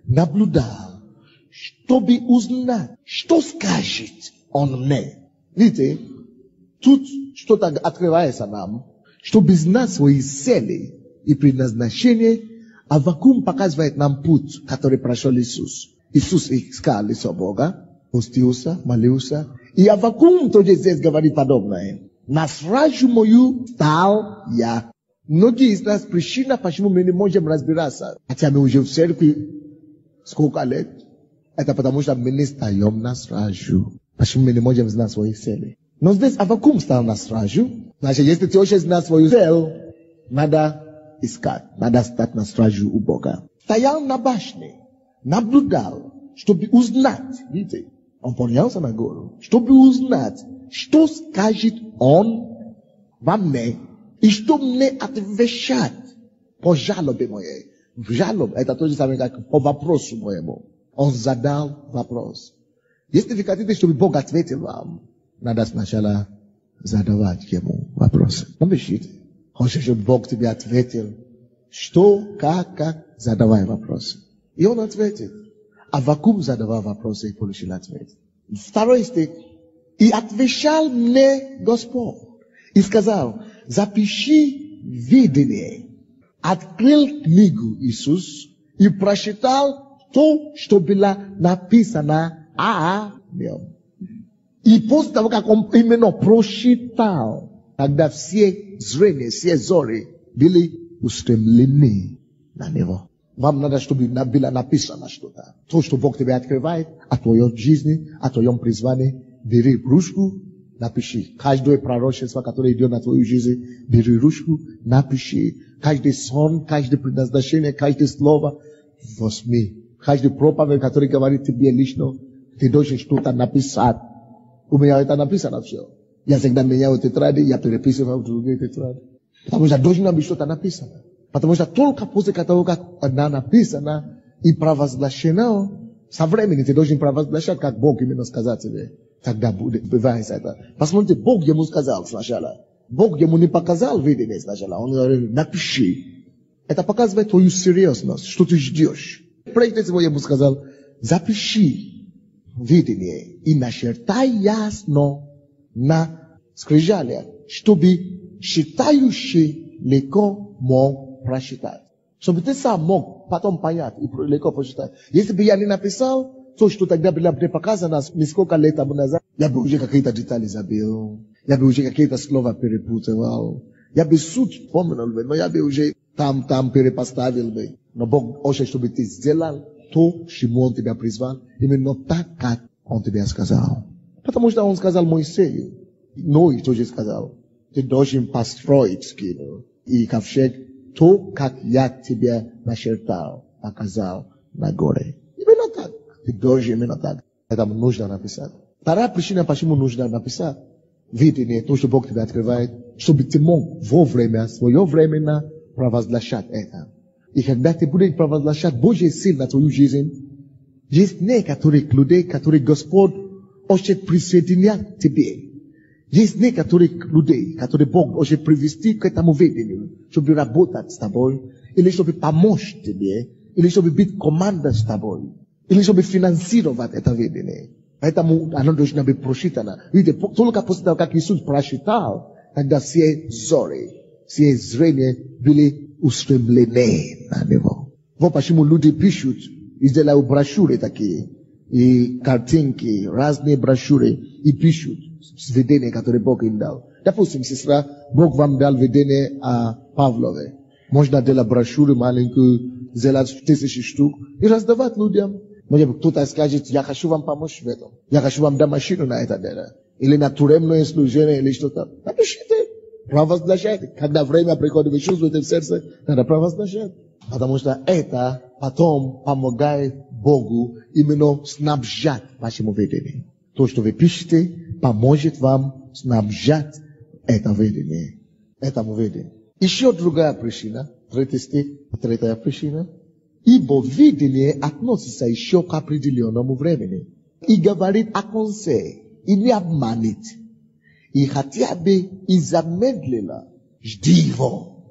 наблюдал, чтобы узнать, что скажет он мне. Видите, тут что-то открывается нам, чтобы знать свои цели и предназначение. Аввакум показывает нам путь, который прошел Иисус. Иисус искал лицо Бога, постился, молился. И Аввакум тоже здесь говорит подобное. На стражу мою стал я. Многие из нас причина, почему мы не можем разбираться, хотя мы уже в церкви сколько лет, это потому что мы не стоим на стражу. Почему мы не можем знать свои цели? Но здесь Аввакум стал на стражу. Значит, если ты хочешь знать свою цель, надо искать, надо стать на стражу у Бога. Стоял на башне, наблюдал, чтобы узнать, видите, он поднялся на гору, чтобы узнать, что скажет он во мне, и что мне отвечать по жалобе моей. Жалоб, это то же самое, как по вопросу моему. Он задал вопрос. Если вы хотите, чтобы Бог ответил вам, надо сначала задавать ему вопросы. Напишите. Хочешь, чтобы Бог тебе ответил? Что, как, задавай вопросы. И он ответит. Аввакум задавал вопросы и получил ответ. 2 стих. И отвечал мне Господь. И сказал, запиши видение. Открыл книгу Иисус и прочитал то, что было написано о нем. И после того, как он именно прочитал, тогда все зрения, все зори были устремлены на него. Вам надо, чтобы было написано что-то. То, что Бог тебе открывает о твоей жизни, о твоем призвании, бери ручку, напиши. Каждое пророчество, которое идет на твою жизнь, бери ручку, напиши. Каждый сон, каждое предназначение, каждое слово возьми. Каждый проповедь, который говорит тебе лично, ты должен что-то написать. У меня это написано все. Я всегда меняю тетради, я переписываю в другие тетради. Потому что должно быть что-то написано. Потому что только после того, как она написана и провозглашена, со временем ты должен провозглашать, как Бог именно сказал тебе. Тогда будет бывает это. Посмотрите, Бог ему сказал сначала. Бог ему не показал видение сначала. Он говорит, напиши. Это показывает твою серьезность, что ты ждешь. Прежде всего я бы сказал, запиши видение и начертай ясно на скрижалях, чтобы читающий легко мог прочитать. Чтобы ты сам мог потом понять и легко прочитать. Если бы я не написал то, что тогда было мне показано несколько лет тому назад, я бы уже какие-то детали забил, я бы уже какие-то слова перепутывал, я бы суть помнил бы, но я бы уже там перепоставил бы. Но Бог хочет, чтобы ты сделал то, чему Он тебя призвал, именно так, как Он тебе сказал. Потому что Он сказал Моисею, Ной тоже сказал, ты должен построить скину и ковчег, то, как я тебе начертал, показал на горе. Именно так. Ты должен именно так. Это нужно написать. Вторая причина, почему нужно написать видение, то, что Бог тебе открывает, чтобы ты мог вовремя, своевременно провозглашать это. И когда ты будешь провозглашать Божьи силы на твою жизнь, есть некоторых людей, которые Господь хочет присоединять к тебе. Есть некоторых людей, которые Бог хочет привести к этому видению, чтобы работать с тобой, или чтобы помочь тебе, или чтобы быть командой с тобой, или чтобы финансировать это видение. Поэтому оно должно быть просчитано. Видите, только после того, как Иисус просчитал, тогда все зоры, все зрения были устремлены на Него. Вот почему люди пишут и делают брошюры такие, и картинки, разные брошюры, и пишут видение, которое Бог им дал. Допустим, сестра, Бог вам дал видение о Павлове. Можно делать брошюру маленькую, сделать 1000 штук и раздавать людям. Может быть, кто-то скажет, я хочу вам помочь в этом. Я хочу вам дать машину на это дело. Или на тюремное служение, или что-то. Напишите. Провозглашайте. Когда время приходит, вы чувствуете в сердце, надо провозглашать. Потому что это потом помогает Богу именно снабжать вашему видению. То, что вы пишете, поможет вам снабжать это видение. Этому видению. Еще другая причина. Третья причина. Ибо видение относится еще к определенному времени. И говорит о конце. И не обманет. И хотя бы и замедленно, жди его.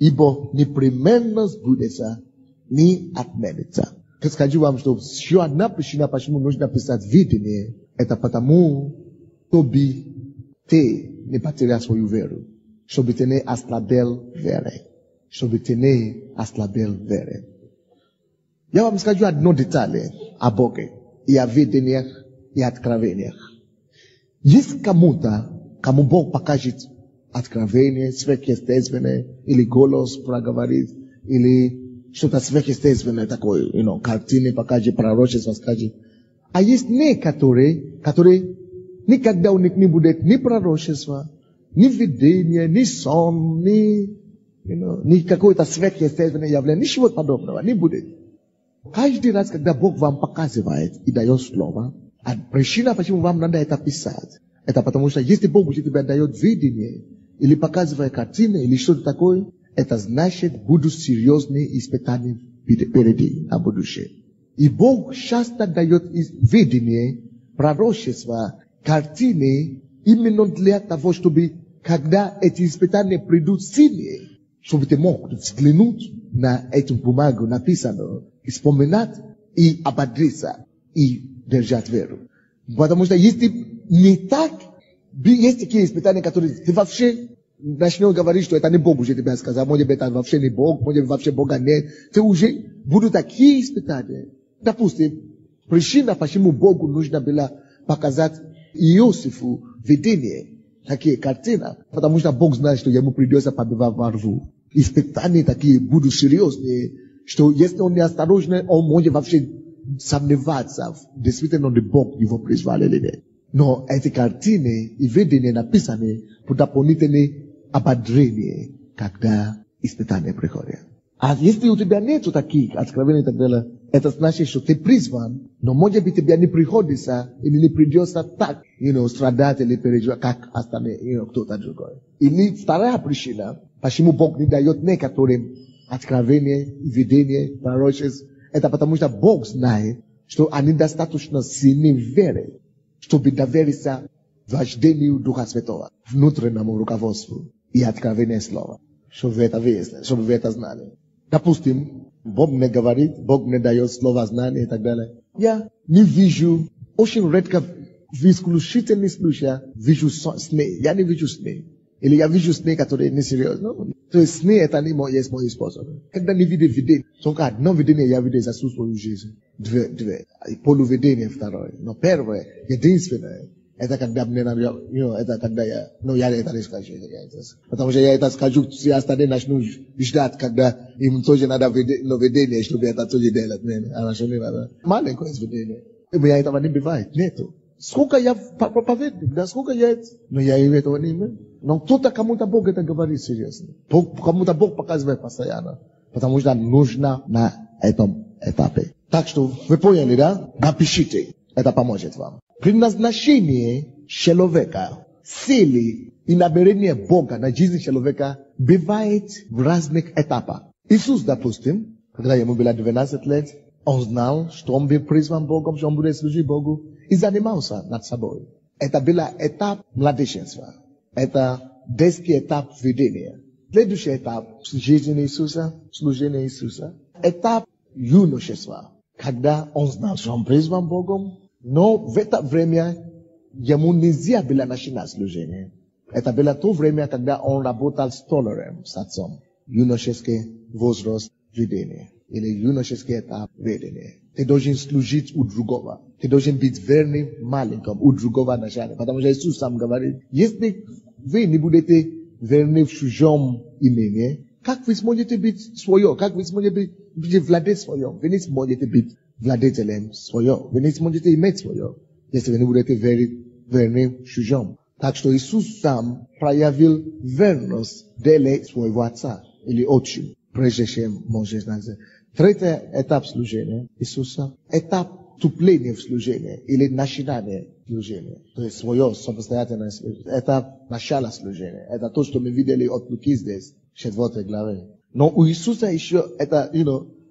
Ибо непременно сбудется, не отменится. Скажу вам, что еще одна причина, почему нужно писать видение, это потому, чтобы ты не потерял свою веру. Чтобы ты не ослабел веры. Чтобы ты не ослабел веры. Я вам скажу одно деталь о Боге и о видениях и откровениях. Есть кому-то, кому Бог покажет откровение сверхъестественное, или голос проговорит, или что-то сверхъестественное такое, картины покажет, пророчество скажет. А есть некоторые, которые никогда у них не будет ни пророчества, ни видения, ни сон, ни какое-то сверхъестественное явление, ничего подобного не будет. Каждый раз, когда Бог вам показывает и дает слово, а причина, почему вам надо это писать, это потому что если Бог уже тебе дает видение, или показывает картины, или что-то такое, это значит, будут серьезные испытания впереди на будущее. И Бог часто дает видение, пророчества, картины, именно для того, чтобы, когда эти испытания придут сильнее, чтобы ты мог взглянуть на эту бумагу написанную, и вспоминать, и ободриться, и держать веру. Потому что если не так, есть такие испытания, которые ты вообще начнешь говорить, что это не Бог уже тебе сказал, может быть, это вообще не Бог, может быть, вообще Бога нет. Ты уже будут такие испытания. Допустим, причина, почему Богу нужно было показать Иосифу видение, такие картины, потому что Бог знает, что ему придется побывать во рву. Испытания такие будут серьезные, что если он не осторожный, он может вообще сомневаться, действительно ли Бог его призвал или нет. Но эти картины и видения написаны по дополнительное ободрение, когда испытания приходят. А если у тебя нет таких откровений и так далее, это значит, что ты призван, но может быть тебе не приходится или не придется так, страдать или переживать, как остальные, кто-то другой. И вторая причина, почему Бог не дает некоторым откровения, видения, пророчеств, это потому что Бог знает, что они достаточно сильны в вере, чтобы довериться вождению Духа Святого, внутреннему руководству и откровению слова, чтобы вы это выяснили, чтобы вы это знали. Допустим, Бог мне говорит, Бог мне дает слово знания и так далее. Я не вижу, очень редко, в исключительных случаях, вижу сны. Я не вижу сны. Или я вижу сны, которые несерьезны. То есть сны это не есть мой способ. Когда не видишь видение, только одно видение я видел за всю свою жизнь. Две. Полувидение второе. Но первое, единственное, это когда мне надо, это когда я это не скажу. Потому что я это скажу, все остальные начнут ждать, когда им тоже надо видение, чтобы это тоже делать. А что не надо. Маленькое видение. У меня этого не бывает. Нету. Сколько я проповедник, да, сколько я это. Но я этого не имею. Но кто-то кому-то Бог это говорит серьезно. Кому-то Бог показывает постоянно. Потому что нужно на этом этапе. Так что вы поняли, да? Напишите. Это поможет вам. Предназначение человека, цели и намерение Бога на жизнь человека бывает в разных этапах. Иисус, допустим, когда ему было 12 лет, он знал, что он был призван Богом, что он будет служить Богу, и занимался над собой. Это был этап младенчества. Это детский этап видения. Следующий этап жизни Иисуса, служения Иисуса. Этап юношества, когда он знал, что он призван Богом, но в это время ему нельзя было начинать служение. Это было то время, когда он работал столяром с отцом. Юношеский возраст видения. Или юношеский этап видения. Ты должен служить у другого. Ты должен быть верным маленьким у другого начала. Потому что Иисус сам говорит, если вы не будете верны в чужом имени, как вы сможете быть свое? Как вы сможете владеть свое? Вы не сможете быть владетелем свое. Вы не сможете иметь свое, если вы не будете верны в чужом. Так что Иисус сам проявил верность деле своего отца или отцу, прежде чем может назвать. Третий этап служения Иисуса, этап вступления в служение или начинания служения. То есть свое самостоятельное служение. Этап начала служения. Это то, что мы видели от Луки здесь, в 4 главе. Но у Иисуса еще это,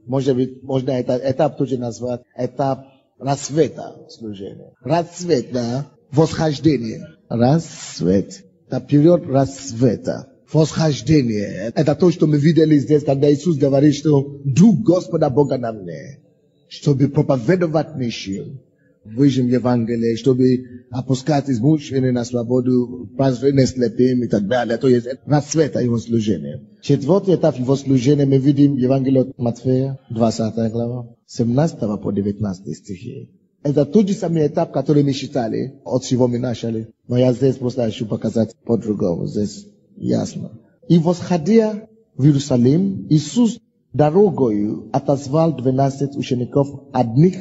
можно этот этап тоже назвать этап рассвета служения. Рассвет, да, восхождение. Рассвет. Это период рассвета. Восхождение. Это то, что мы видели здесь, когда Иисус говорит, что Дух Господа Бога на мне, чтобы проповедовать нищим, выжим Евангелие, чтобы опускать измученные на свободу, прозрение слепым и так далее. То есть рассвета его служения. Четвертый этап его служения мы видим в Евангелии от Матфея, 20 глава, 17 по 19 стихи. Это тот же самый этап, который мы считали, от чего мы начали. Но я здесь просто хочу показать по-другому. Здесь ясно. И восходя в Иерусалим, Иисус дорогою отозвал 12 учеников одних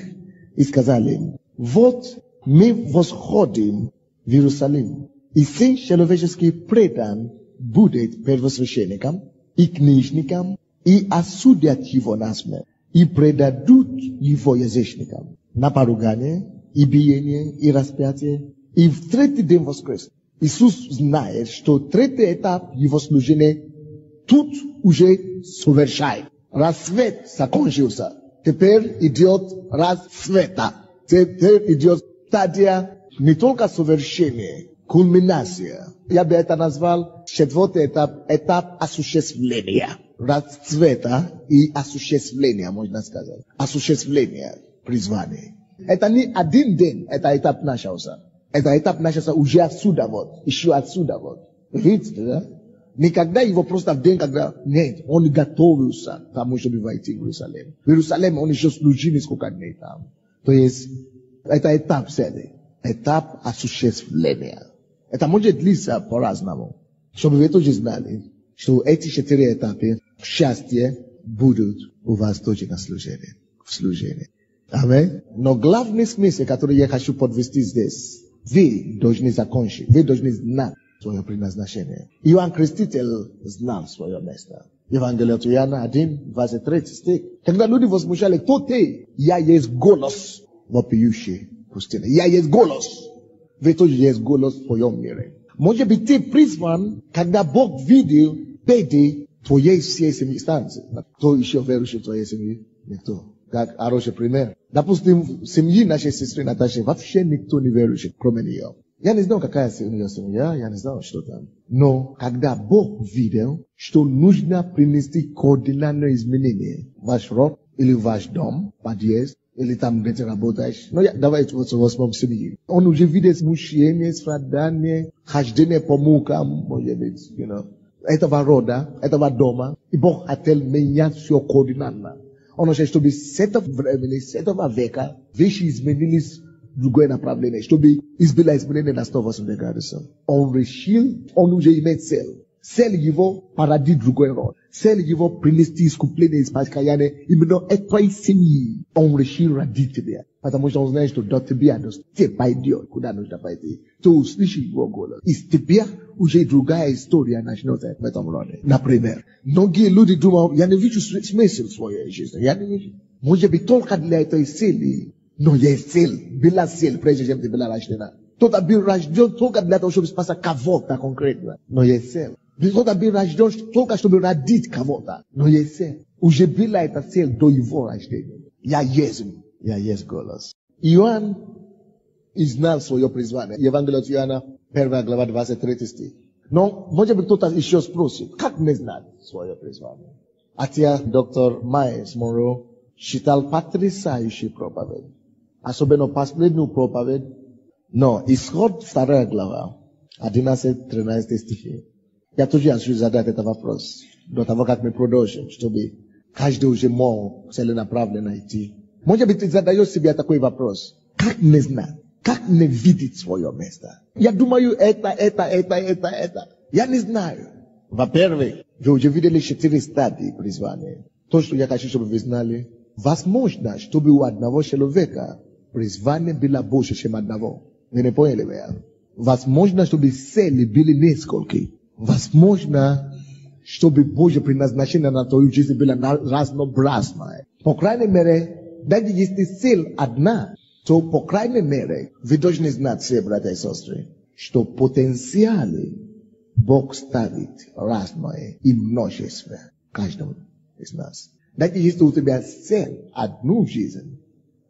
и сказали им, вот мы восходим в Иерусалим, и Сын Человеческий предан будет первосвященникам и книжникам, и осудят его на смерть, и предадут его язычникам на поругание, и биение, и распятие, и в третий день воскреснет. Иисус знает, что третий этап его служения тут уже совершает. Рассвет закончился. Теперь идет рассвета. Теперь идет стадия не только совершения, кульминация. Я бы это назвал четвертый этап, этап осуществления. Расцвета и осуществления, можно сказать. Осуществление призвания. Это не один день, это этап начался. Это этап начался уже отсюда вот, еще отсюда вот. Видите, да? Никогда его просто в день, когда... Нет, он готовился к тому, чтобы войти в Иерусалим. В Иерусалим он еще служил несколько дней там. То есть, это этап целый. Этап осуществления. Это может длиться по-разному. Чтобы вы тоже знали, что эти 4 этапы счастья будут у вас тоже на служении. В служении. Аминь. Но главный смысл, который я хочу подвести здесь, вы должны закончить, вы должны знать свое предназначение. Иоанн Креститель знал свое место. Евангелие от Иоанна 1, 23 стих. Когда люди возмущали, кто ты? Я есть голос вопиющий в пустыне. Я есть голос. Вы тоже есть голос в твоем мире. Может быть, ты призван, когда Бог видел беды твоей всей семьи. Кто еще верующий в твоей семье? Никто. Как хороший пример. Допустим, в семье нашей сестры Наташи вообще никто не верующий, кроме нее. Я не знаю, какая у нее семья, я не знаю, что там. Но когда Бог видел, что нужно принести кардинальное изменение в ваш род или в ваш дом, подъезд, или там, где ты работаешь. Ну, давайте вот в 8 семье. Он уже видел смущение, страдание, хождение по мукам, может быть, этого рода, этого дома. И Бог хотел менять все кардинально. Он хочет, чтобы с этого времени, с этого века, вещи изменились в другое направление, чтобы избило изменение на 180 градусов. Он решил, он уже имеет цель. Цель его поради другой род. Цель его принести искупление из покаяния именно этой семьи. Он решил ради тебя. Потому что он знает, что до тебя те пойдет, куда нужно пойти. То услыши его голос. Из тебя уже другая история начнется в этом роде. Например, многие люди думают, я не вижу смысл в своей жизни. Я не вижу. Может быть, только для этой цели. Но есть цель. Была цель, прежде чем ты была рождена. Кто-то был рожден только для того, чтобы спасать кого-то конкретно. Но есть цель. Кто-то был рожден только чтобы родить кого-то. Но есть цель. Уже была эта цель до его рождения. Я есть голос. Иоанн знал свое призвание. Евангелие от Иоанна, 1 глава, 23 стих. Но, может быть, кто-то еще спросит, как не знать свое призвание? Хотя доктор Майерс Монро считал потрясающий проповедь. Особенно последнюю проповедь. Но Исход 2 глава, 11-13 стихи. Я тоже хочу задать этот вопрос. До того, как мы продолжим, чтобы каждый уже мог целенаправленно идти. Может быть, ты задаешь себе такой вопрос. Как не знать? Как не видеть свое место? Я думаю, это. Я не знаю. Во-первых, вы уже видели 4 стадии призвания. То, что я хочу, чтобы вы знали. Возможно, чтобы у одного человека призвание было больше, чем одного. Вы не поняли меня? Возможно, чтобы цели были несколько. Возможно, чтобы Божье предназначение на твою жизнь было разнообразное. По крайней мере, даже если цель одна, то по крайней мере, вы должны знать все, братья и сестры, что потенциалы Бог ставит разное и множество каждому из нас. Даже если у тебя цель одну жизнь,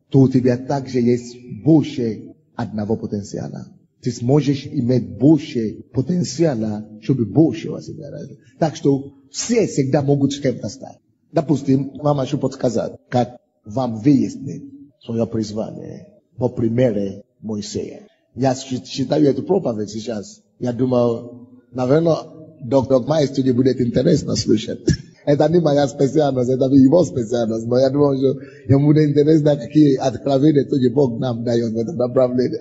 то у тебя также есть больше одного потенциала. Ты сможешь иметь больше потенциала, чтобы больше у себя развить. Так что все всегда могут кем-то стать. Допустим, вам хочу подсказать, как вам выяснить свое призвание по примеру Моисея. Я читаю эту проповедь сейчас. Я думал, наверное, доктор Майерс тебе будет интересно слушать. Это не моя специальность, это его специальность. Но я думаю, что ему будет интересно, какие откровения тоже Бог нам дает в этом направлении.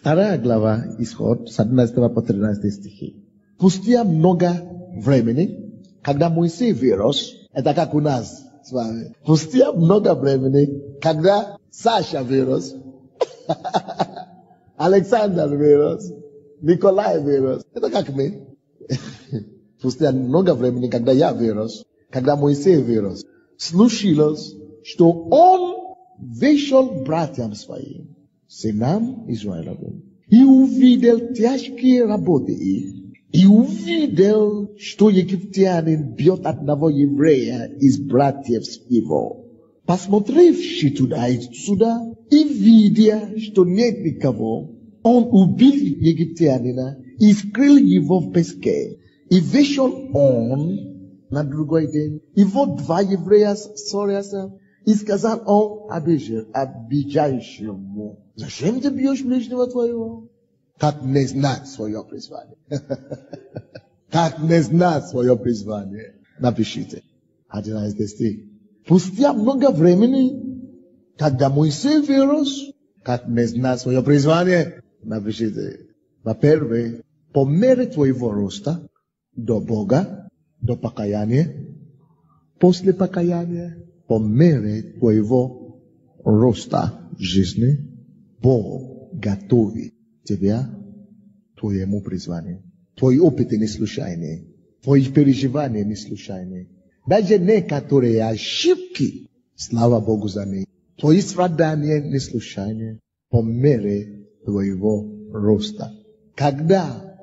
2 глава Исход, с 11 по 13 стихи. Спустя много времени, когда Моисей вырос, это как у нас с вами. Спустя много времени, когда Саша вырос, Александр вырос, Николай вырос. Это как мы. Спустя много времени, когда я вырос, когда Моисей вырос, случилось, что он вышел братьям своим, сынам Израилевым, и увидел тяжкие работы их, и увидел, что египтянин бьет одного еврея из братьев его. Посмотревши туда и сюда, и видя, что нет никого, он убил египтянина и скрыл его в песке. И вышел он на другой день, и вот 2 еврея ссорятся, и сказал он обижающему: зачем ты бьешь ближнего твоего? Как не знать свое призвание? Как не знать свое призвание? Напишите. 11 стих. Спустя много времени, когда Моисей вырос, как не знать свое призвание? Напишите. Во-первых, по мере твоего роста до Бога, до покаяния, после покаяния, по мере твоего роста в жизни, Бог готовит тебя к твоему призванию. Твои опыты не случайные, твои переживания не случайные. Даже некоторые ошибки, слава Богу за них, твои страдания не случайные, по мере твоего роста. Когда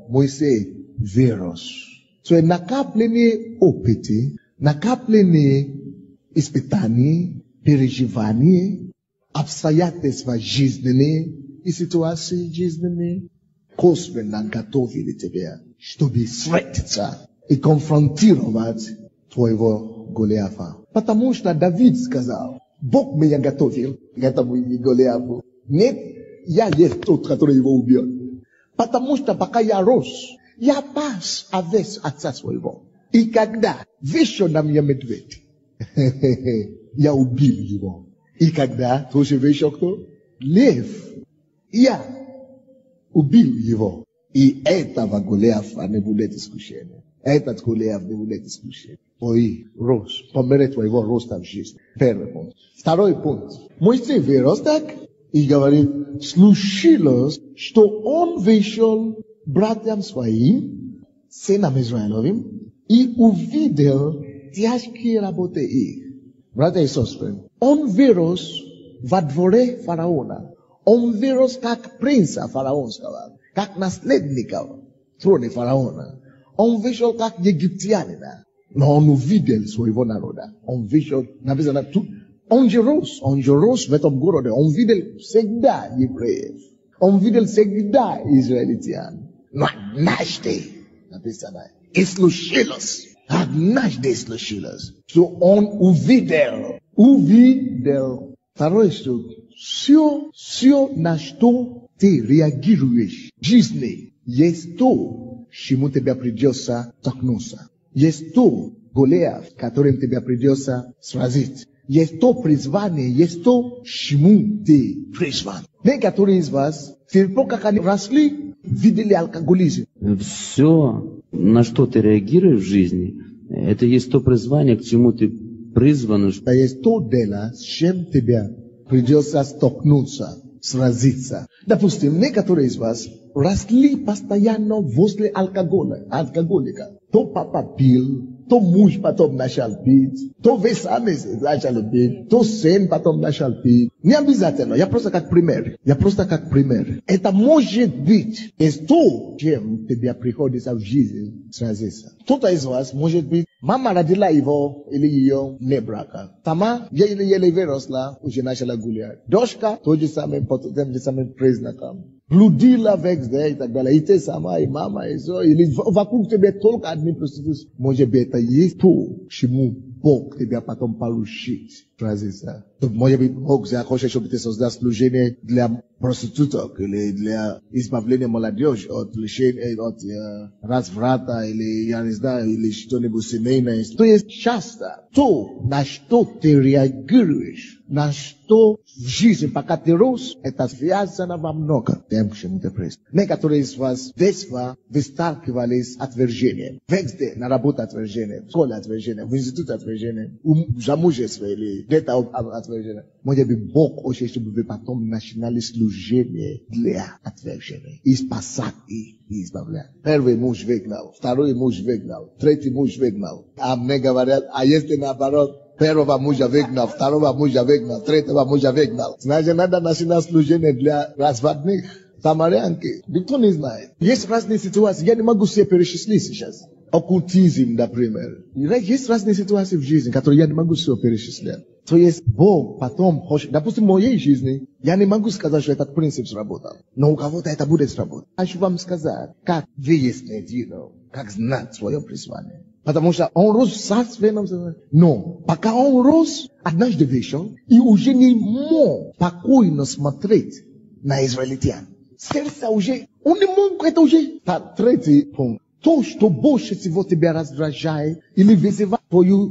Моисей вырос, то накопленные опыты, накопленные испытания, переживания, обстоятельства жизненные и ситуации жизненные Косвен нам готовили тебя, чтобы встретиться и конфронтировать твоего Голиафа. Потому что Давид сказал, Бог меня готовил к этому Голиафу. Нет, я есть тот, который его убьет. Потому что пока я рос, я пас овец отца своего. И когда вышел на меня медведь, я убил его. И когда тоже вышел кто? Лев. Я убил его. И этого Голиафа не будет исключения. Этот Голиаф не будет исключения. Твой рост, по мере твоего роста в жизни. Первый пункт. Второй пункт. Моисей вырос так и говорит, случилось, что он вышел братьям своим, сынам Израилевым, и увидел тяжкие работы их. Братья и сестры, он вырос во дворе фараона. Он вырос как принца фараонского, как наследника трона фараона. Он вышел как египтянина, но он увидел своего народа. Он вышел, написано, он же рос в этом городе. Он видел всегда евреев. Он видел всегда израильтян. Но однажды, написано, и случилось. Однажды случилось, что он увидел. Второй стук. Все, на что ты реагируешь в жизни, есть то, чему тебе придется столкнуться. Есть то, Голиаф, которым тебе придется сразить. Есть то призвание, есть то, чему ты призван. Некоторые из вас, как они росли, видели алкоголизм. Все, на что ты реагируешь в жизни, это есть то призвание, к чему ты призван. Это есть то дело, с чем тебе придется столкнуться, сразиться. Допустим, некоторые из вас росли постоянно возле алкоголика. То папа пил, то муж потом начал пить, то вы сами начали пить, то сын потом начал пить. Не обязательно, я просто как пример. Это может быть из то, чем тебе приходится в жизни сразиться. Кто-то из вас, может быть, мама родила его или ее не брака. Сама еле выросла, уже начала гулять. Дочка, тем же самым признаком. Блудила везде и так далее. И ты сама, и мама, и все. Или вокруг тебя только одни проституции. Может быть, это есть то, чему Бог тебя потом поручит. Может быть, Бог захочет, чтобы ты создал служение для проституток или для избавления молодежи от разврата или, я не знаю, или что-нибудь семейное. То есть часто то, на что ты реагируешь, на что в жизни, пока ты рос, это связано во много тем, к чему ты призван. Некоторые из вас детства вы сталкивались с отвержением. Везде на работу отвержение, в школе отвержение, в институте отвержение, в замужестве или где-то отвержение. Может быть, Бог хочет, чтобы вы потом начинали служение для отвержения. И спасать их, и избавлять. Первый муж выгнал, второй муж выгнал, третий муж выгнал. А мне говорят, а если наоборот, первого мужа выгнал, второго мужа выгнал, третьего мужа выгнал. Значит, надо начинать служение для разводных. Самарянки. Никто не знает. Есть разные ситуации. Я не могу все перечислить сейчас. Оккультизм, например. Есть разные ситуации в жизни, которые я не могу все перечислять. То есть Бог потом хочет, допустим, в моей жизни, я не могу сказать, что этот принцип сработал. Но у кого-то это будет сработать. Хочу вам сказать, как выяснить, как знать свое призвание. Потому что он рос в царстве, но пока он рос, однажды вышел, и уже не мог спокойно смотреть на израильтян. Сердце уже, он не мог, это уже. Третий пункт. То, что больше всего тебя раздражает или вызывает твое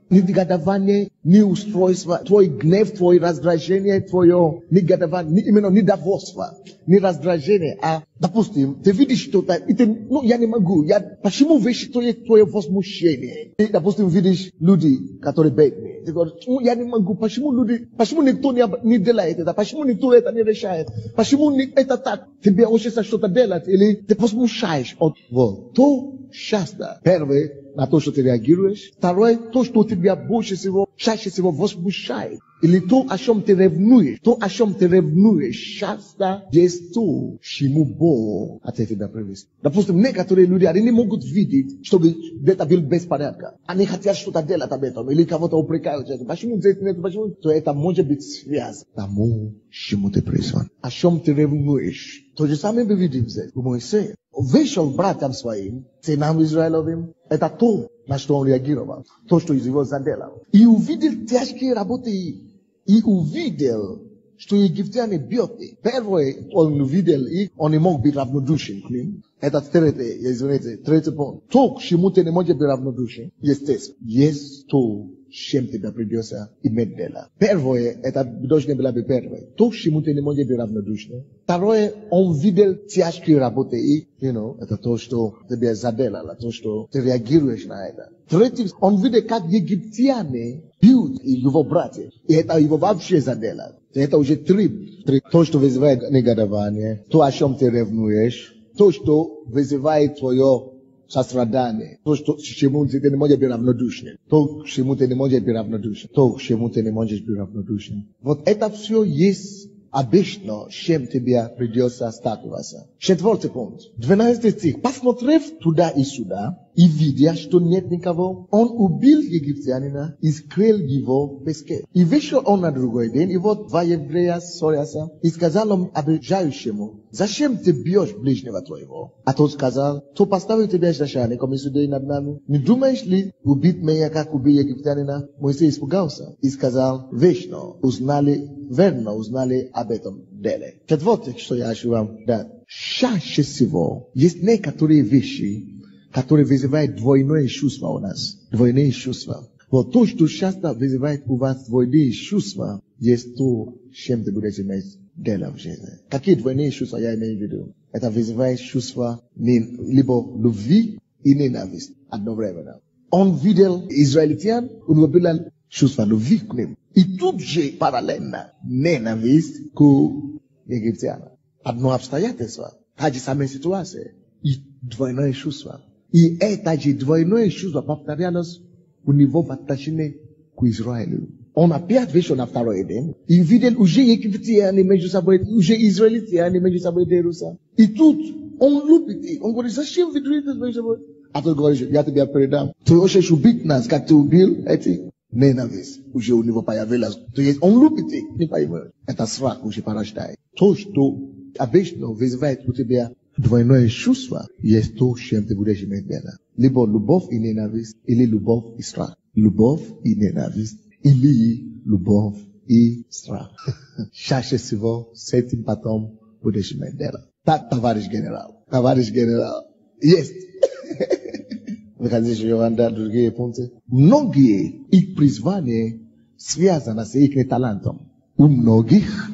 негодование, неустройство, твой гнев, твое раздражение, твое негодование, именно недовольство, не раздражение, а, допустим, ты видишь что-то, и ты, я не могу, почему видишь твое возмущение? Ты, допустим, видишь люди, которые бедные, ты говоришь, я не могу, почему никто не делает это, почему никто это не решает, почему это так, тебе хочется что-то делать, или ты возмущаешь от вот. То часто, первое, на то, что ты реагируешь. Второе, то, что тебя больше всего, чаще всего возмущает. Или то, о чем ты ревнуешь. То, о чем ты ревнуешь, часто есть то, чему Бог от тебя привез. Допустим, некоторые люди, они не могут видеть, чтобы где-то был беспорядка. Они хотят что-то делать об этом. Или кого-то упрекают. Почему здесь нет? Почему? То это может быть связано тому, чему ты призван. О чем ты ревнуешь. То же самое мы видим здесь, у Моисея. Вышел братьям своим, сынам Израиловым, это то, на что он реагировал, то, что из его задело. И увидел тяжкие работы, и увидел, что египтяне бьют их. Первое, он увидел их, он не мог быть равнодушен к ним. Это третий пункт. То, к чему ты не можешь быть равнодушен, естественно, есть то, с чем тебе придется иметь дело. Первое, это должно было быть первое. То, к чему ты не можешь быть равнодушен. Второе, он видел тяжкие работы, и, это то, что тебе заделало, то, что ты реагируешь на это. Третье, он видел, как египтяне бьют его братьев, и это его вообще задело. Это уже три. То, что вызывает негодование, то, о чем ты ревнуешь, то, что вызывает твое сострадание, то, что, к чему ты не можешь быть равнодушен, то, к чему ты не можешь быть равнодушен, то, к чему ты не можешь быть равнодушен. Вот это все есть обычно, с чем тебе придется сталкиваться. Четвертый пункт. 12 стих. Посмотрев туда и сюда, и видя, что нет никого, он убил египтянина и скрыл его в песке. И вышел он на другой день, и вот два еврея ссорятся, и сказал он обижающему: зачем ты бьешь ближнего твоего? А тот сказал: кто поставил тебя начальником и судей над нами? Не думаешь ли убить меня, как убил египтянина? Моисей испугался и сказал: верно узнали об этом деле. Четвертое, что я хочу вам дать. Чаще всего есть некоторые вещи, которые вызывают двойное чувство у нас. Двойные чувства. Вот то, что часто вызывает у вас двойные чувства, есть то, с чем ты будешь иметь дело в жизни. Какие двойные чувства я имею в виду? Это вызывает чувства либо любви и ненависть одновременно. Он видел израильтян, у него было чувство любви к ним. И тут же параллельно ненависть к египтянам. Одно обстоятельство, та же самая ситуация и двойное чувство. И это же двойное чувство повторялось у него в отношении к Израилю. Он опять вышел на второй день и видел уже египтяне между собой, уже израильтяне между собой дерутся. И тут он любит их. Он говорит: зачем вы дружите между собой? А тот говорит: я тебя передам. Ты хочешь убить нас, как ты убил этих? Ненависть уже у него появилась. То есть он любит их, не поймет. Это страх уже порождает. То, что обычно вызывает у тебя двойное чувство, есть то, с чем ты будешь иметь дело. Либо любовь и ненависть, или любовь и страх. Любовь и ненависть, или любовь и страх. Чаще всего с этим потом будешь иметь дело. Так, товарищ генерал. Товарищ генерал. Есть. Выходишь, Йоанна, другие пункты. Многие их призвания связаны с их талантом. У многих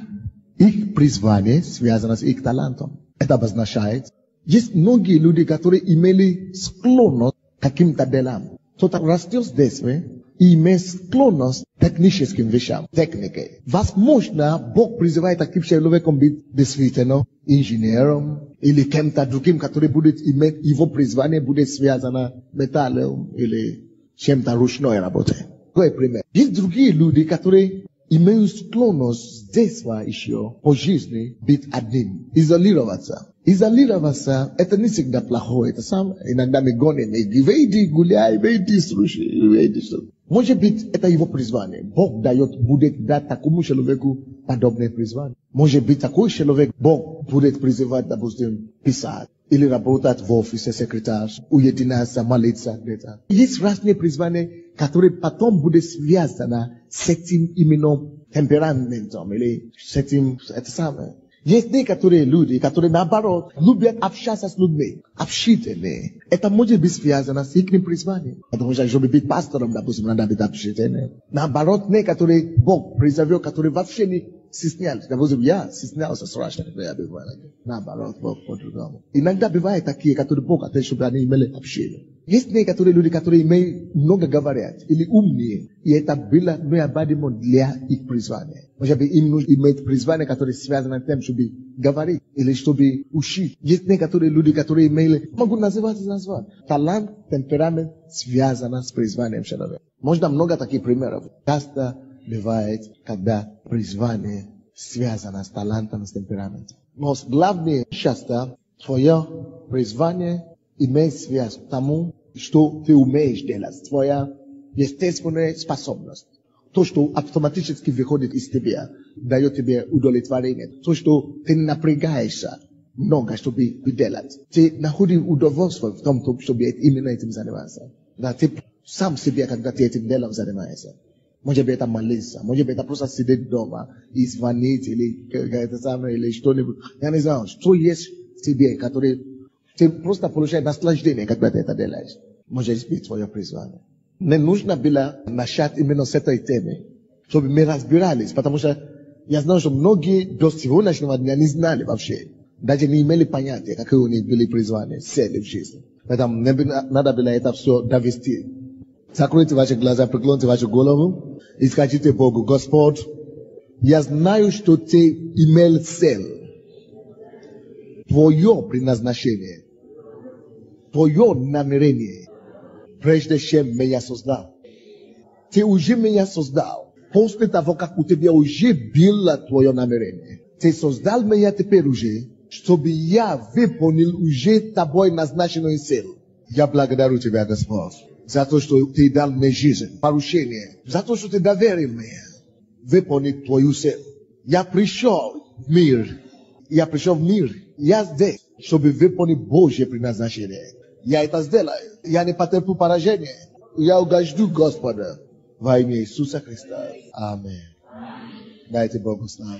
их призвание связано с их талантом. Это обозначает, есть многие люди, которые имели склонность к каким-то делам. Кто-то растет с детства и имеет склонность к техническим вещам, технике. Возможно, Бог призывает таким человеком быть действительно инженером или кем-то другим, который будет иметь его призвание, будет связано с металлом или чем-то ручной работой. Какой пример? Есть другие люди, которые имеют склонность с детства еще по жизни быть одним, изолироваться. Изолироваться — это не всегда плохое, это сам иногда мы гоним, иди гуляй, иди слушай, Может быть, это его призвание. Бог будет дать такому человеку подобное призвание. Может быть, такой человек Бог будет призывать, допустим, писать или работать в офисе секретаря, уединяться, молиться где-то. Есть разные призвания, которые потом будут связаны с этим именно темпераментом или с этим, это самое. Есть некоторые люди, которые наоборот любят общаться с людьми, общительные. Это может быть связано с их призванием. Потому что, чтобы быть пастором, допустим, надо быть общительным. Наоборот, некоторые Бог призовет, которые вообще не стеснялись. Допустим, я стеснялся страшно, когда я бывал. Наоборот, Бог по-другому. Иногда бывают такие, которые Бог хотел, чтобы они имели общение. Есть некоторые люди, которые много говорят или умнее, и это было необходимо для их призвания. Может быть, им нужно иметь призвание, которое связано с тем, чтобы говорить или чтобы учить. Есть некоторые люди, которые имели, могу назвать. Талант, темперамент связано с призванием человека. Можно много таких примеров. Часто бывает, когда призвание связано с талантом, с темпераментом. Но главное, часто твое призвание имеет связь к тому, что ты умеешь делать. Твоя естественная способность. То, что автоматически выходит из тебя, дает тебе удовлетворение. То, что ты напрягаешься mnoga чтобы делать. Ты находишь удовольствие в том, чтобы именно этим заниматься. Да, ты сам себе, когда ты этим делом занимаешься. Может быть, это молиться, может быть, это просто сидеть дома и звонить или что-нибудь. Я не знаю, что есть в тебе, который ты просто получаешь наслаждение, когда ты это делаешь. Может быть, твое призвание. Не нужно было начать именно с этой темы, чтобы мы разбирались, потому что я знаю, что многие до сегодняшнего дня не знали вообще, даже не имели понятия, какие у них были призвания, цели в жизни. Поэтому надо было это все довести. Закройте ваши глаза, преклоните вашу голову и скажите Богу: Господь, я знаю, что ты имел цель, твое предназначение, твое намерение, прежде чем меня создал. Ты уже меня создал. После того, как у тебя уже было твое намерение. Ты создал меня теперь уже, чтобы я выполнил уже тобой назначенную цель. Я благодарю тебя, Господь, за то, что ты дал мне жизнь, поручение, за то, что ты доверил мне выполнить твою цель. Я пришел в мир. Я здесь, чтобы выполнить Божье предназначение. Я это сделаю. Я не потерплю поражение. Я угожду Господа во имя Иисуса Христа. Аминь. Дайте Богу славу.